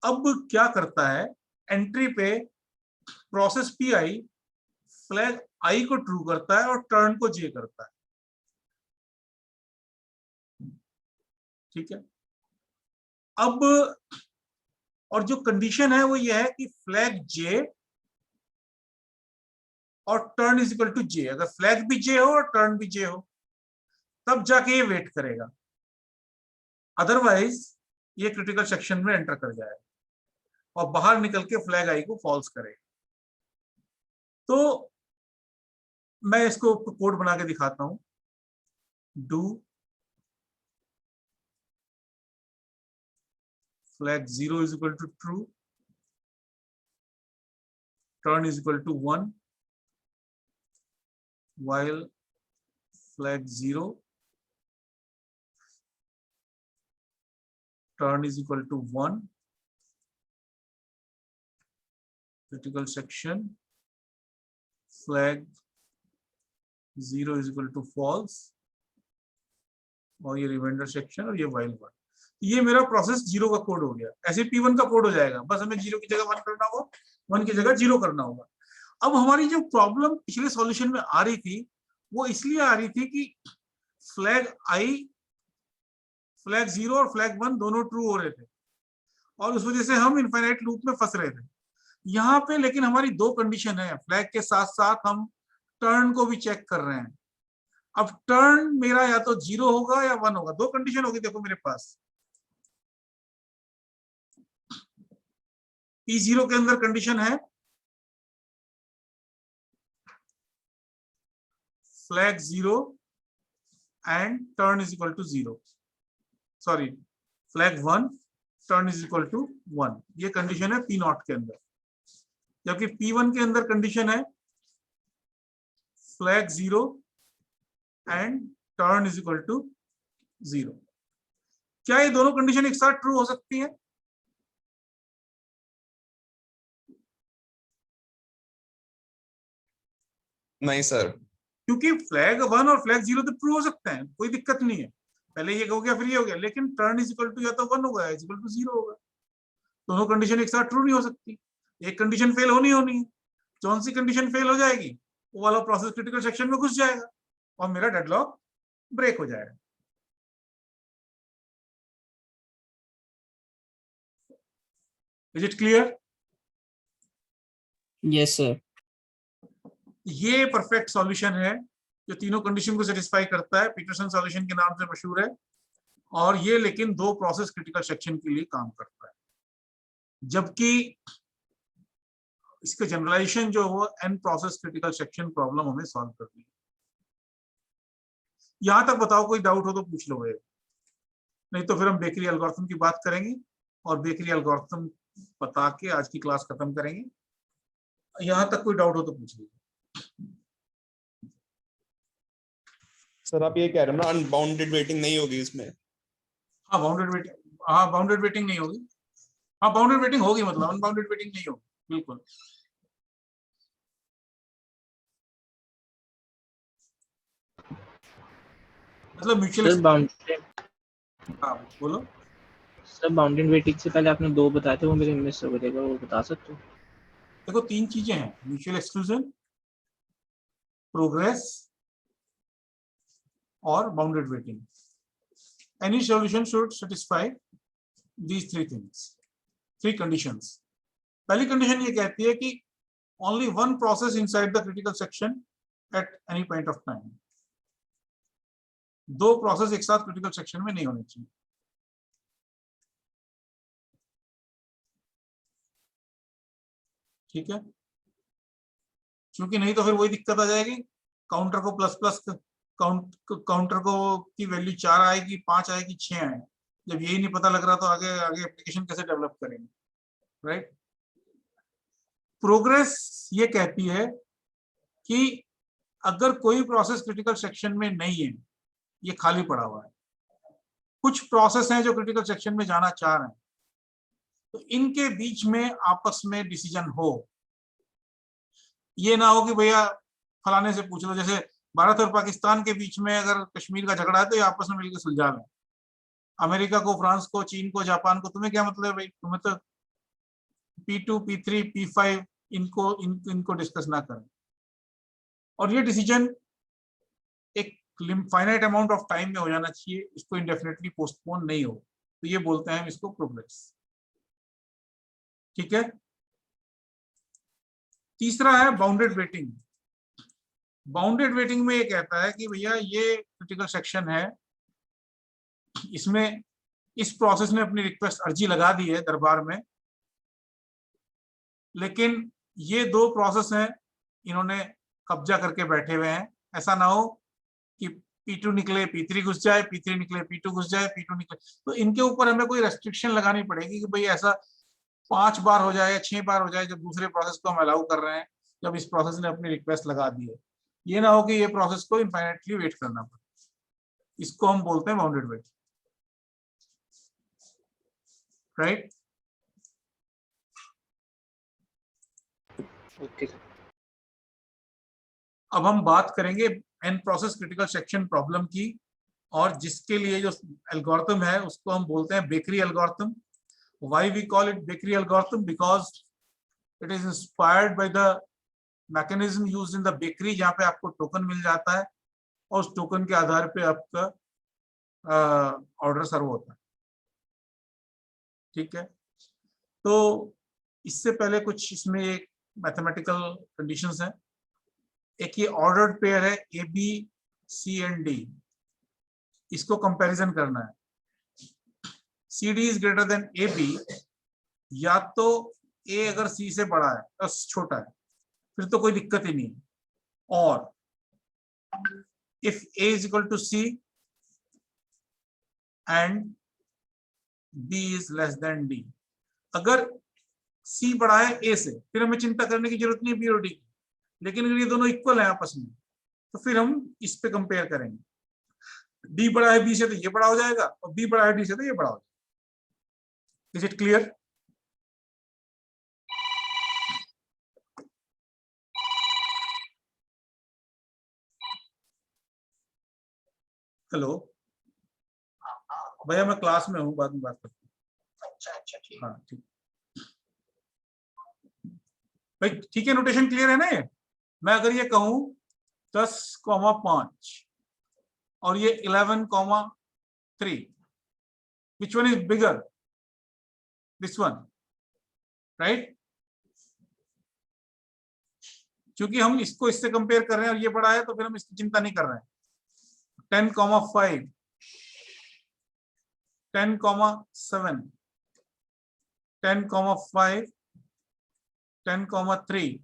अब क्या करता है, एंट्री पे प्रोसेस PI फ्लैग I को ट्रू करता है और टर्न को J करता है, ठीक है? अब और जो कंडीशन है वो ये है कि फ्लैग J और turn is equal to J। अगर फ्लैग भी J हो और टर्न भी J हो तब जाके ये वेट करेगा, अदरवाइज ये क्रिटिकल सेक्शन में एंटर कर जाएगा और बाहर निकल के फ्लैग I को फॉल्स करेगा। तो मैं इसको कोड बना के दिखाता हूं। Do flag 0 is equal to true, turn is equal to 1, while flag 0, turn is equal to 1, critical section, flag 0 is equal to false, और ये रिमाइंडर सेक्शन और ये while 1। ये मेरा प्रोसेस 0 का कोड हो गया। ऐसे P1 का कोड हो जाएगा, बस हमें 0 की जगह 1 करना होगा, 1 की जगह 0 करना होगा। अब हमारी जो प्रॉब्लम पिछले सॉल्यूशन में आ रही थी वो इसलिए आ रही थी कि फ्लैग 0 और फ्लैग 1 दोनों ट्रू हो रहे थे और उस वजह से हम इनफाइनाइट लूप में फंस रहे थे। यहाँ पे लेकिन हमारी दो कंडीशन है, फ्लैग के साथ साथ हम टर्न को भी चेक कर रहे हैं। अब टर्न मेरा या तो 0 होगा या 1 होगा, दो कंडीशन होगी। देखो मेरे पास P0 के अंदर कंडीशन है flag 0 and turn is equal to 0, sorry flag 1 turn is equal to 1, ये कंडीशन है P0 के अंदर। जबकि P1 के अंदर कंडीशन है flag 0 and turn is equal to 0। क्या ये दोनों कंडीशन एक साथ ट्रू हो सकती है? नहीं सर। क्योंकि फ्लैग 1 और फ्लैग 0 तो ट्रू हो सकते हैं, कोई दिक्कत नहीं है। पहले ये हो गया फिर ये हो गया, लेकिन टर्न इज इक्वल टू या तो 1 होगा या इज इक्वल टू 0 होगा। दोनों कंडीशन एक साथ ट्रू नहीं हो सकती, एक कंडीशन फेल होनी है। कौन सी कंडीशन फेल हो जाएगी, वो वाला प्रोसेस क्रिटिकल सेक्शन में घुस जाएगा और मेरा डेडलॉक ब्रेक हो जाएगा। Is it clear? Yes, sir. ये परफेक्ट सॉल्यूशन है जो तीनों कंडीशन को सेटिस्फाई करता है, पीटरसन सॉल्यूशन के नाम से मशहूर है। और ये लेकिन दो प्रोसेस क्रिटिकल सेक्शन के लिए काम करता है, जबकि इसका जनरलाइजेशन जो हो n process critical section problem हमें सॉल्व करनी है। यहां तक बताओ, कोई डाउट हो तो पूछ लो भैया, नहीं तो फिर हम बेकरी एल्गोरिथम की बात करेंगे और बेकरी एल्गोरिथम बता के आज की क्लास खत्म करेंगे। यहां तक कोई डाउट हो तो पूछ लीजिए। सर आप ये कह रहे हो ना अनबाउंडेड वेटिंग नहीं होगी इसमें? हाँ बाउंडेड वेटिंग, हाँ बाउंडेड वेटिंग नहीं होगी, हाँ बाउंडेड वेटिंग होगी, मतलब अनबाउंडेड वेटिंग नहीं होगी, बिल्कुल। मतलब म्यूचुअल, सर बाउंडेड, हाँ बोलो। सर बाउंडेड वेटिंग से पहले आपने दो बताए थे, वो मेरे मिस हो गए थे, वो बता सकते हो? देखो तीन चीजें हैं, म्यूचुअल एक्सक्लूजन, प्रोग्रेस और bounded waiting. Any solution should satisfy these three things, three conditions. पहली कंडीशन ये कहती है कि only one process inside the critical section at any point of time। दो प्रोसेस एक साथ क्रिटिकल सेक्शन में नहीं होने चाहिए, ठीक है, क्योंकि नहीं तो फिर वही दिक्कत आ जाएगी, काउंटर को प्लस प्लस काउंटर को की वैल्यू 4 आएगी, 5 आएगी, 6 आएगी, जब यही नहीं पता लग रहा तो आगे आगे एप्लीकेशन कैसे डेवलप करेंगे, राइट। प्रोग्रेस ये कहती है कि अगर कोई प्रोसेस क्रिटिकल सेक्शन में नहीं है, ये खाली पड़ा हुआ है, कुछ प्रोसेस हैं जो क्रिटिकल सेक्शन में जाना चाह रहे हैं, तो इनके बीच में आपस में डिसीजन हो, ये ना हो कि भैया फलाने से पूछ लो, जैसे भारत और पाकिस्तान के बीच में अगर कश्मीर का झगड़ा है तो ये आपस में मिलकर सुलझा लें, अमेरिका को, फ्रांस को, चीन को, जापान को तुम्हें क्या मतलब है भाई, तुम्हें तो P2 P3 P5 इनको डिस्कस ना करें, और ये डिसीजन एक फाइनाइट अमाउंट ऑफ टाइम में हो जाना चाहिए, इसको इंडेफिनेटली पोस्टपोन नहीं हो, तो ये बोलते हैं हम इसको प्रोग्रेस, ठीक है। तीसरा है बाउंडेड वेटिंग। बाउंडेड वेटिंग में ये कहता है कि भैया ये क्रिटिकल सेक्शन है, इसमें इस प्रोसेस ने अपनी रिक्वेस्ट अर्जी लगा दी है दरबार में, लेकिन ये दो प्रोसेस हैं, इन्होंने कब्जा करके बैठे हुए हैं, ऐसा ना हो कि P2 निकले P3 घुस जाए, P3 निकले P2 घुस जाए, P2 निकले, तो इनके ऊपर हमें कोई रेस्ट्रिक्शन लगानी पड़ेगी कि भाई ऐसा 5 बार हो जाए या 6 बार हो जाए जब दूसरे प्रोसेस को हम अलाउ कर रहे हैं, जब इस प्रोसेस ने अपनी रिक्वेस्ट लगा दी है, ये ना हो कि ये प्रोसेस को इनफाइनाइटली वेट करना पड़े, इसको हम बोलते हैं बाउंडेड वेट, राइट। ओके। अब हम बात करेंगे n process critical section problem की, और जिसके लिए जो एल्गोरिथम है उसको हम बोलते हैं bakery algorithm. Why we call it Bakery algorithm? Because it is inspired by the mechanism used in the bakery, जहाँ पे आपको टोकन मिल जाता है और उस टोकन के आधार पे आपका ऑर्डर सर्व होता है, ठीक है। तो इससे पहले कुछ इसमें एक मैथमेटिकल कंडीशंस हैं। एक ये ऑर्डर्ड पेयर है A B C and D, इसको कंपैरिजन करना है। C D is greater than A B, या तो ए अगर सी से बड़ा है और छोटा है फिर तो कोई दिक्कत ही नहीं है, और if A is equal to C and B is less than D, अगर सी बड़ा है ए से फिर हमें चिंता करने की जरूरत नहीं बी और डी की, लेकिन अगर ये दोनों इक्वल है आपस में तो फिर हम इस पे कंपेयर करेंगे, डी बड़ा है बी से तो ये बड़ा हो जाएगा, और बी बड़ा है डी से तो ये बड़ा हो जाएगा। Is it clear? हेलो भैया, मैं क्लास में हूँ, बाद में बात करता हूँ। अच्छा ठीक, हाँ ठीक भाई, ठीक है, नोटेशन क्लियर है ना ये। मैं अगर ये कहूँ 10,5 और ये 11,3, which one is bigger? This one, right? क्योंकि हम इसको इससे कंपेयर कर रहे हैं और ये बड़ा है तो फिर हम इसकी चिंता नहीं कर रहे हैं। 10,5, 10,7, 10,5, 10,3,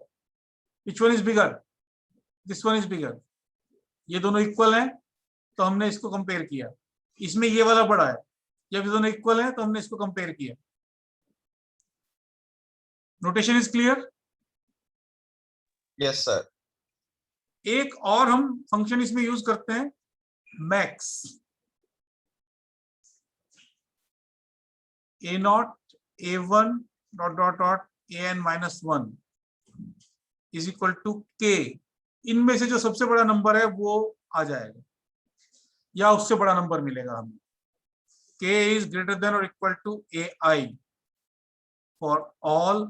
which one is bigger? This one is bigger. ये दोनों इक्वल हैं तो हमने इसको कंपेयर किया, इसमें ये वाला बड़ा है, जब ये दोनों इक्वल हैं तो हमने इसको कंपेयर किया। Notation is clear? Yes sir. एक और हम फंक्शन इसमें यूज करते हैं max A not A1 dot dot dot AN minus 1 is equal to K। इनमें से जो सबसे बड़ा नंबर है वो आ जाएगा या उससे बड़ा नंबर मिलेगा हमें। K is greater than or equal to AI for all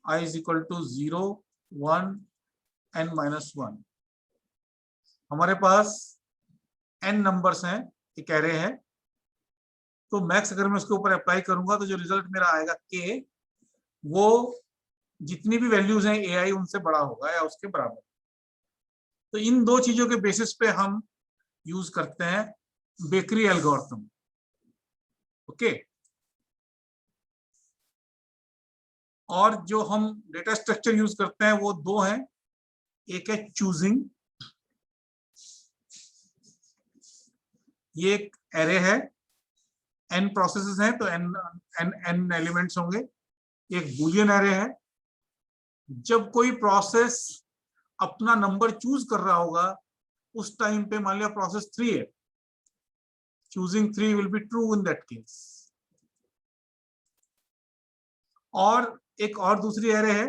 I is equal to 0, 1, N minus 1। हमारे पास N नंबर्स हैं, एक एरे है, तो मैक्स अगर मैं उसके ऊपर अप्लाई करूंगा तो जो रिजल्ट मेरा आएगा K, वो जितनी भी वैल्यूज हैं AI उनसे बड़ा होगा या उसके बराबर। तो इन दो चीजों के बेसिस पे हम यूज करते हैं बेकरी एल्गोरिथम। ओके, और जो हम डेटा स्ट्रक्चर यूज करते हैं वो दो हैं, एक है चूजिंग, ये एक एरे है, n प्रोसेसेस हैं तो n एलिमेंट्स होंगे। एक बूलियन एरे है, जब कोई प्रोसेस अपना नंबर चूज कर रहा होगा उस टाइम पे, मान लिया प्रोसेस 3 है, choosing 3 will be true in that case. और एक और दूसरी एरे है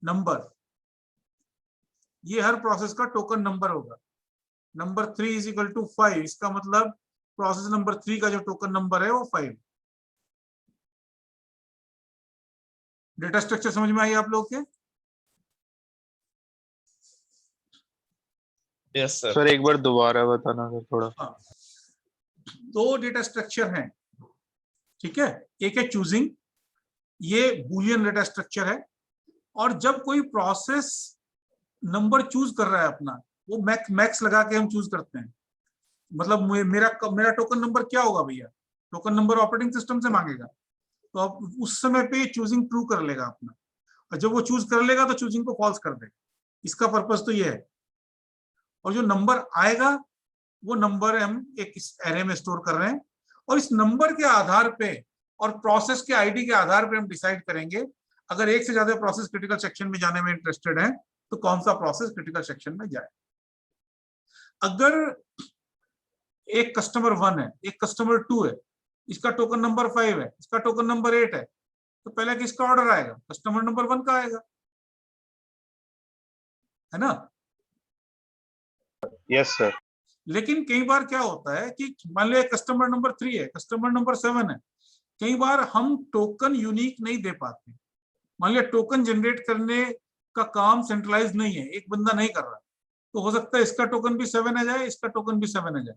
नंबर, ये हर प्रोसेस का टोकन नंबर होगा। नंबर 3 इज इक्वल टू 5, इसका मतलब प्रोसेस नंबर 3 का जो टोकन नंबर है वो 5। डेटा स्ट्रक्चर समझ में आई आप लोग के? Yes sir. सर एक बार दोबारा बताना सर थोड़ा। हाँ, दो डेटा स्ट्रक्चर हैं, ठीक है। एक है चूजिंग, ये बूलियन डेटा स्ट्रक्चर है, और जब कोई प्रोसेस नंबर चूज कर रहा है अपना, वो मैक्स लगा के हम चूज करते हैं। मतलब मेरा टोकन नंबर क्या होगा भैया? टोकन नंबर ऑपरेटिंग सिस्टम से मांगेगा, तो अब उस समय पे चूजिंग ट्रू कर लेगा अपना, और जब वो चूज कर लेगा तो चूजिंग को फॉल्स कर देगा। इसका पर्पस तो ये है। और जो नंबर आएगा वो नंबर हम एक एरे में स्टोर कर रहे हैं, और इस नंबर के आधार पे और प्रोसेस के आईडी के आधार पे हम डिसाइड करेंगे, अगर एक से ज्यादा प्रोसेस क्रिटिकल सेक्शन में जाने में इंटरेस्टेड है तो कौन सा प्रोसेस क्रिटिकल सेक्शन में जाए। अगर एक कस्टमर 1 है, एक कस्टमर 2 है, इसका टोकन नंबर 5 है, इसका टोकन नंबर 8 है, तो पहले किसका ऑर्डर आएगा? कस्टमर नंबर 1 का आएगा, है ना? Yes sir. लेकिन कई बार क्या होता है कि मान लिया कस्टमर नंबर 3 है, कस्टमर नंबर 7 है, कई बार हम टोकन यूनिक नहीं दे पाते। मान लिया टोकन जनरेट करने का काम सेंट्रलाइज नहीं है, एक बंदा नहीं कर रहा, तो हो सकता है इसका टोकन भी 7 आ जाए, इसका टोकन भी 7 आ जाए।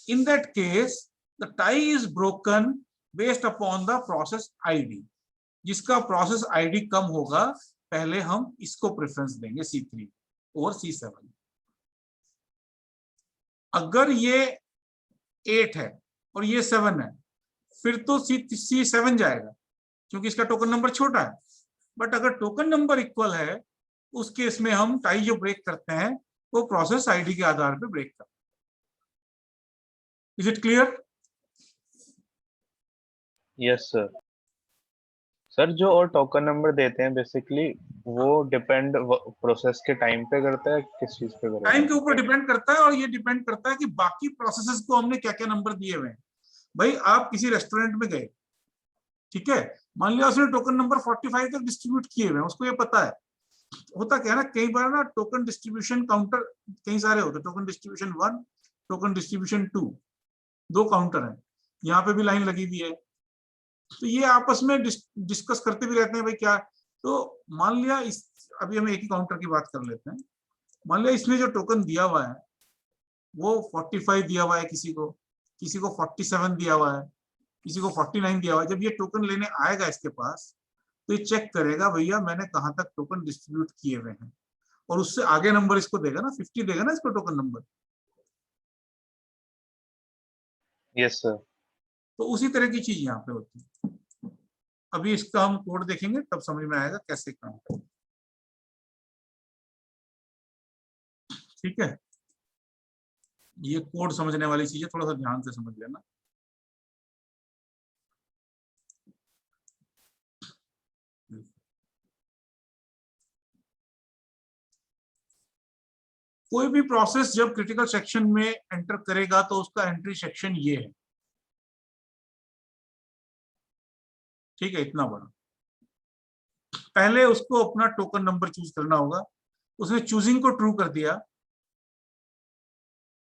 In that case the tie is broken based upon the process ID. जिसका प्रोसेस आईडी कम होगा, पहले हम इसको प्रेफरेंस देंगे, C3 और C7। अगर ये 8 है और ये 7 है, फिर तो C7 जाएगा क्योंकि इसका टोकन नंबर छोटा है। बट अगर टोकन नंबर इक्वल है, उस केस में हम टाई जो ब्रेक करते हैं वो प्रोसेस आईडी के आधार पे ब्रेक करते हैं। Is it clear? Yes sir. Sir जो और टोकन नंबर देते हैं बेसिकली वो डिपेंड प्रोसेस के टाइम पे करता है, किस चीज पे करता है? टाइम के ऊपर डिपेंड करता है, और ये डिपेंड करता है कि बाकी प्रोसेसेस को हमने क्या क्या नंबर दिए हुए हैं। भाई आप किसी रेस्टोरेंट में गए, ठीक है, मान लिया उसने टोकन नंबर 45 तक डिस्ट्रीब्यूट किए हुए हैं, उसको ये पता है। होता क्या है ना, कई बार ना टोकन डिस्ट्रीब्यूशन काउंटर कई सारे होते हैं, token distribution 1, token distribution 2, 2 counter हैं, यहाँ पे भी लाइन लगी हुई है, तो ये आपस में डिस्कस करते भी रहते हैं भाई क्या। तो मान लिया अभी हम एक ही काउंटर की बात कर लेते हैं। मान लिया इसने जो टोकन दिया हुआ है वो 45 दिया हुआ है, किसी को 47 दिया हुआ है, किसी को 49 दिया हुआ है। जब ये टोकन लेने आएगा इसके पास, तो ये चेक करेगा भैया मैंने कहाँ तक टोकन डिस्ट्रीब्यूट किए हुए हैं, और उससे आगे नंबर इसको देगा ना, 50 देगा ना इसको टोकन नंबर। Yes sir. तो उसी तरह की चीज यहाँ पे होती है। अभी इसका हम कोड देखेंगे तब समझ में आएगा कैसे काम करते। ठीक है, ये कोड समझने वाली चीज है, थोड़ा सा ध्यान से समझ लेना। कोई भी प्रोसेस जब क्रिटिकल सेक्शन में एंटर करेगा तो उसका एंट्री सेक्शन ये है, ठीक है, इतना बड़ा। पहले उसको अपना टोकन नंबर चूज करना होगा, उसने चूजिंग को ट्रू कर दिया,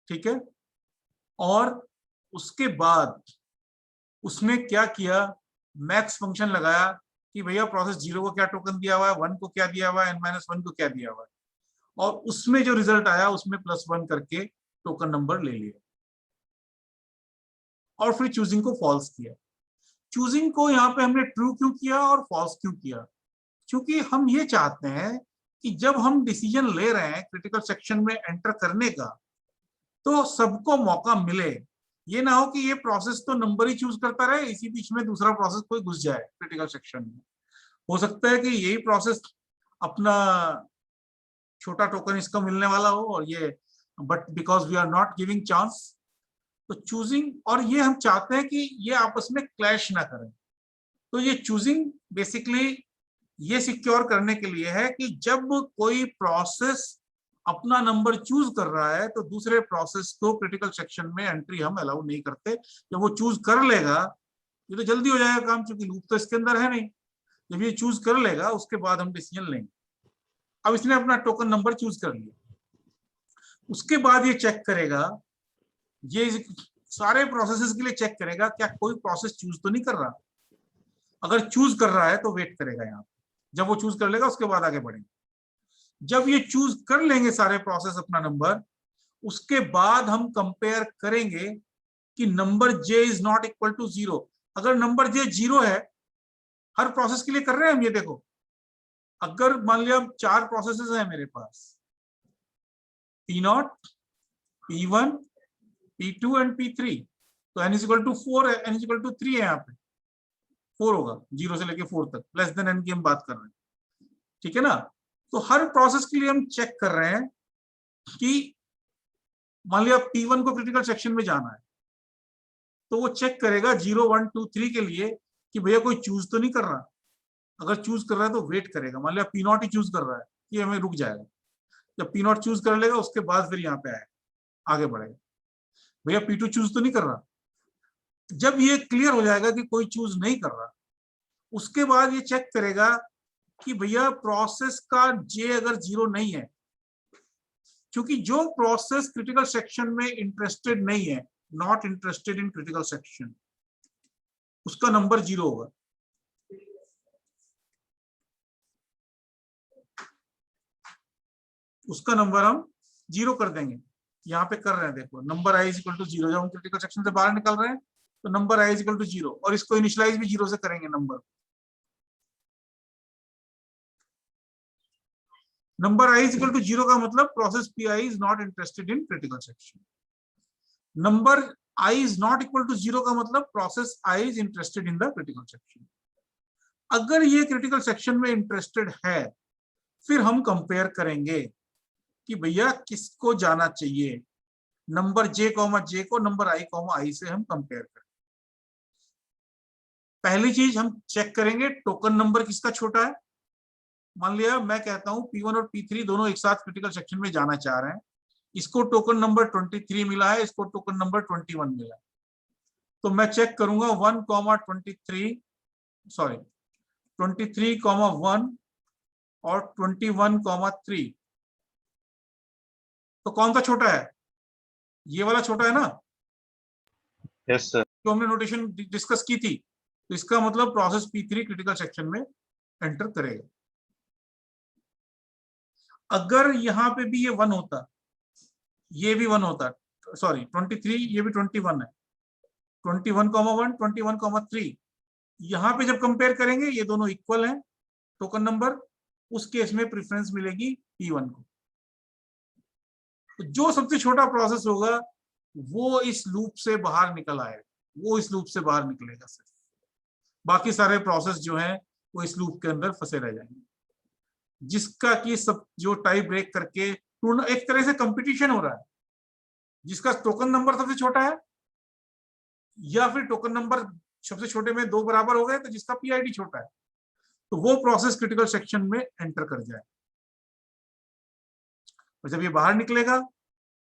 ठीक है, और उसके बाद उसने क्या किया, मैक्स फंक्शन लगाया कि भैया प्रोसेस 0 को क्या टोकन दिया हुआ है, 1 को क्या दिया हुआ है, n-1 को क्या दिया हुआ है, और उसमें जो रिजल्ट आया उसमें +1 करके टोकन नंबर ले लिया, और फिर चूजिंग को फॉल्स किया। चूजिंग को यहाँ पे हमने ट्रू क्यों किया और फॉल्स क्यों किया? क्योंकि हम ये चाहते हैं कि जब हम डिसीजन ले रहे हैं क्रिटिकल सेक्शन में एंटर करने का, तो सबको मौका मिले। ये ना हो कि ये प्रोसेस तो नंबर ही चूज करता रहे, इसी बीच में दूसरा प्रोसेस कोई घुस जाए क्रिटिकल सेक्शन में। हो सकता है कि यही प्रोसेस अपना छोटा टोकन इसका मिलने वाला हो और ये, but because we are not giving chance, तो चूजिंग, और ये हम चाहते हैं कि ये आपस में क्लैश ना करें। तो ये चूजिंग बेसिकली ये सिक्योर करने के लिए है कि जब कोई प्रोसेस अपना नंबर चूज कर रहा है तो दूसरे प्रोसेस को क्रिटिकल सेक्शन में एंट्री हम अलाउ नहीं करते। जब वो चूज कर लेगा, ये तो जल्दी हो जाएगा काम, क्योंकि लूप तो इसके अंदर है नहीं। जब ये चूज कर लेगा उसके बाद हम डिसीजन लेंगे। अब इसने अपना टोकन नंबर चूज कर लिया, उसके बाद ये चेक करेगा, ये सारे प्रोसेसेस के लिए चेक करेगा क्या कोई प्रोसेस चूज तो नहीं कर रहा। अगर चूज कर रहा है तो वेट करेगा यहाँ। जब वो चूज कर लेगा उसके बाद आगे बढ़ेंगे। जब ये चूज कर लेंगे सारे प्रोसेस अपना नंबर, उसके बाद हम कंपेयर करेंगे कि number j is not equal to 0। अगर नंबर j 0 है, हर प्रोसेस के लिए कर रहे हैं हम, ये देखो, अगर मान लिया 4 प्रोसेसेस हैं मेरे पास, P0, P1, P2 and P3, तो n इज इक्वल टू 4 है, n इज इक्वल टू 3 है, यहाँ पे 4 होगा, 0 से लेके 4 तक, लेस देन n की हम बात कर रहे हैं, ठीक है ना। तो हर प्रोसेस के लिए हम चेक कर रहे हैं कि मान लिया P1 को क्रिटिकल सेक्शन में जाना है, तो वो चेक करेगा 0, 1, 2, 3 के लिए कि भैया कोई चूज तो नहीं कर रहा। अगर चूज कर रहा है तो वेट करेगा। मान लिया P0 ही चूज कर रहा है, ये हमें रुक जाएगा। जब P0 चूज कर लेगा उसके बाद फिर यहाँ पे आएगा, आगे बढ़ेगा। भैया P2 चूज तो नहीं कर रहा। जब ये क्लियर हो जाएगा कि कोई चूज नहीं कर रहा, उसके बाद ये चेक करेगा कि भैया प्रोसेस का J अगर 0 नहीं है, क्योंकि जो प्रोसेस क्रिटिकल सेक्शन में इंटरेस्टेड नहीं है, not interested in critical section, उसका नंबर 0 होगा। उसका नंबर हम 0 कर देंगे। यहाँ पे कर रहे हैं, देखो, number i is equal to 0। जब हम क्रिटिकल सेक्शन से बाहर निकल रहे हैं तो number i is equal to 0, और इसको इनिशियलाइज भी 0 से करेंगे। Number i is equal to 0 का मतलब process pi is not interested in critical section. Number i is not equal to 0 का मतलब process i is interested in the critical section. अगर ये क्रिटिकल सेक्शन में इंटरेस्टेड है, फिर हम कंपेयर करेंगे कि भैया किसको जाना चाहिए। नंबर j, j को नंबर i, i से हम कंपेयर करें। पहली चीज हम चेक करेंगे टोकन नंबर किसका छोटा है। मान लिया मैं कहता हूं P1 और P3 दोनों एक साथ क्रिटिकल सेक्शन में जाना चाह रहे हैं। इसको टोकन नंबर 23 मिला है, इसको टोकन नंबर 21 मिला है। तो मैं चेक करूंगा 23, 1 और 21, 3। तो कौन सा छोटा है? ये वाला छोटा है ना। Yes sir. तो हमने नोटेशन डिस्कस की थी, तो इसका मतलब प्रोसेस P3 क्रिटिकल सेक्शन में एंटर करेगा। अगर यहाँ पे भी ये 1 होता, ये भी 1 होता, सॉरी 23, ये भी 21 है, 21,1, 21,3, यहाँ पे जब कंपेयर करेंगे ये दोनों इक्वल हैं टोकन नंबर, उस केस में प्रेफरेंस मिलेगी P1 को। तो जो सबसे छोटा प्रोसेस होगा वो इस लूप से बाहर निकल आएगा, वो इस लूप से बाहर निकलेगा सिर्फ। बाकी सारे प्रोसेस जो हैं वो इस लूप के अंदर फंसे रह जाएंगे, जिसका कि सब जो टाई ब्रेक करके एक तरह से कंपटीशन हो रहा है, जिसका टोकन नंबर सबसे छोटा है, या फिर टोकन नंबर सबसे छोटे में 2 बराबर हो गए तो जिसका PID छोटा है, तो वो प्रोसेस क्रिटिकल सेक्शन में एंटर कर जाए। और जब ये बाहर निकलेगा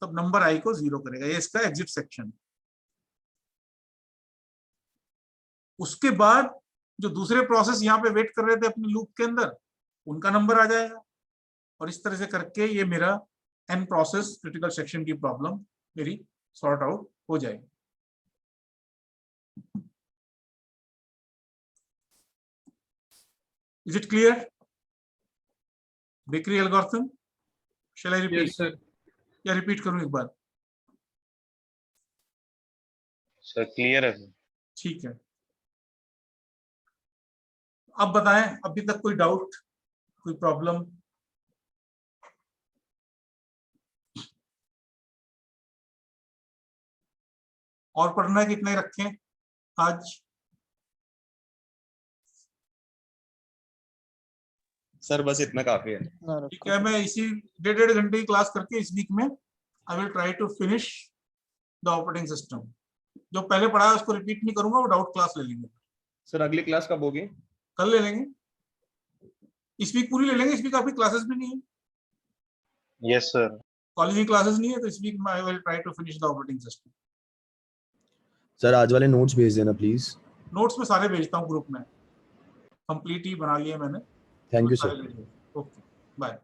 तब नंबर आई को 0 करेगा। ये इसका एग्जिट सेक्शन। उसके बाद जो दूसरे प्रोसेस यहाँ पे वेट कर रहे थे अपने लूप के अंदर, उनका नंबर आ जाएगा। और इस तरह से करके ये मेरा n प्रोसेस क्रिटिकल सेक्शन की प्रॉब्लम मेरी सॉर्ट आउट हो जाएगी। Is it clear? Bakery algorithm? Shall I repeat? Yes, sir. या रिपीट करूं एक बार? सर क्लियर है सर। ठीक है, अब बताएं, अभी तक कोई डाउट, कोई प्रॉब्लम? और पढ़ना है कितने रखें आज? सर बस इतना काफी है। ठीक है, मैं इसी 1.5 घंटे की क्लास करके इस वीक में I will try to finish the operating system. जो पहले पढ़ा है उसको रिपीट नहीं करूंगा, वो डाउट क्लास ले लेंगे। सर अगली क्लास कब होगी? कल ले लेंगे, इस वीक पूरी ले लेंगे। इस वीक आपकी क्लासेस भी नहीं है। Yes sir. कॉलेज की क्लासेस नहीं है, तो इस वीक में I will try to finish the operating system. Sir आज वाले नोट्स भेज देना प्लीज। नोट्स में सारे भेजता हूँ ग्रुप में, कंप्लीट ही बना लिए मैंने। Thank you sir. Okay, bye.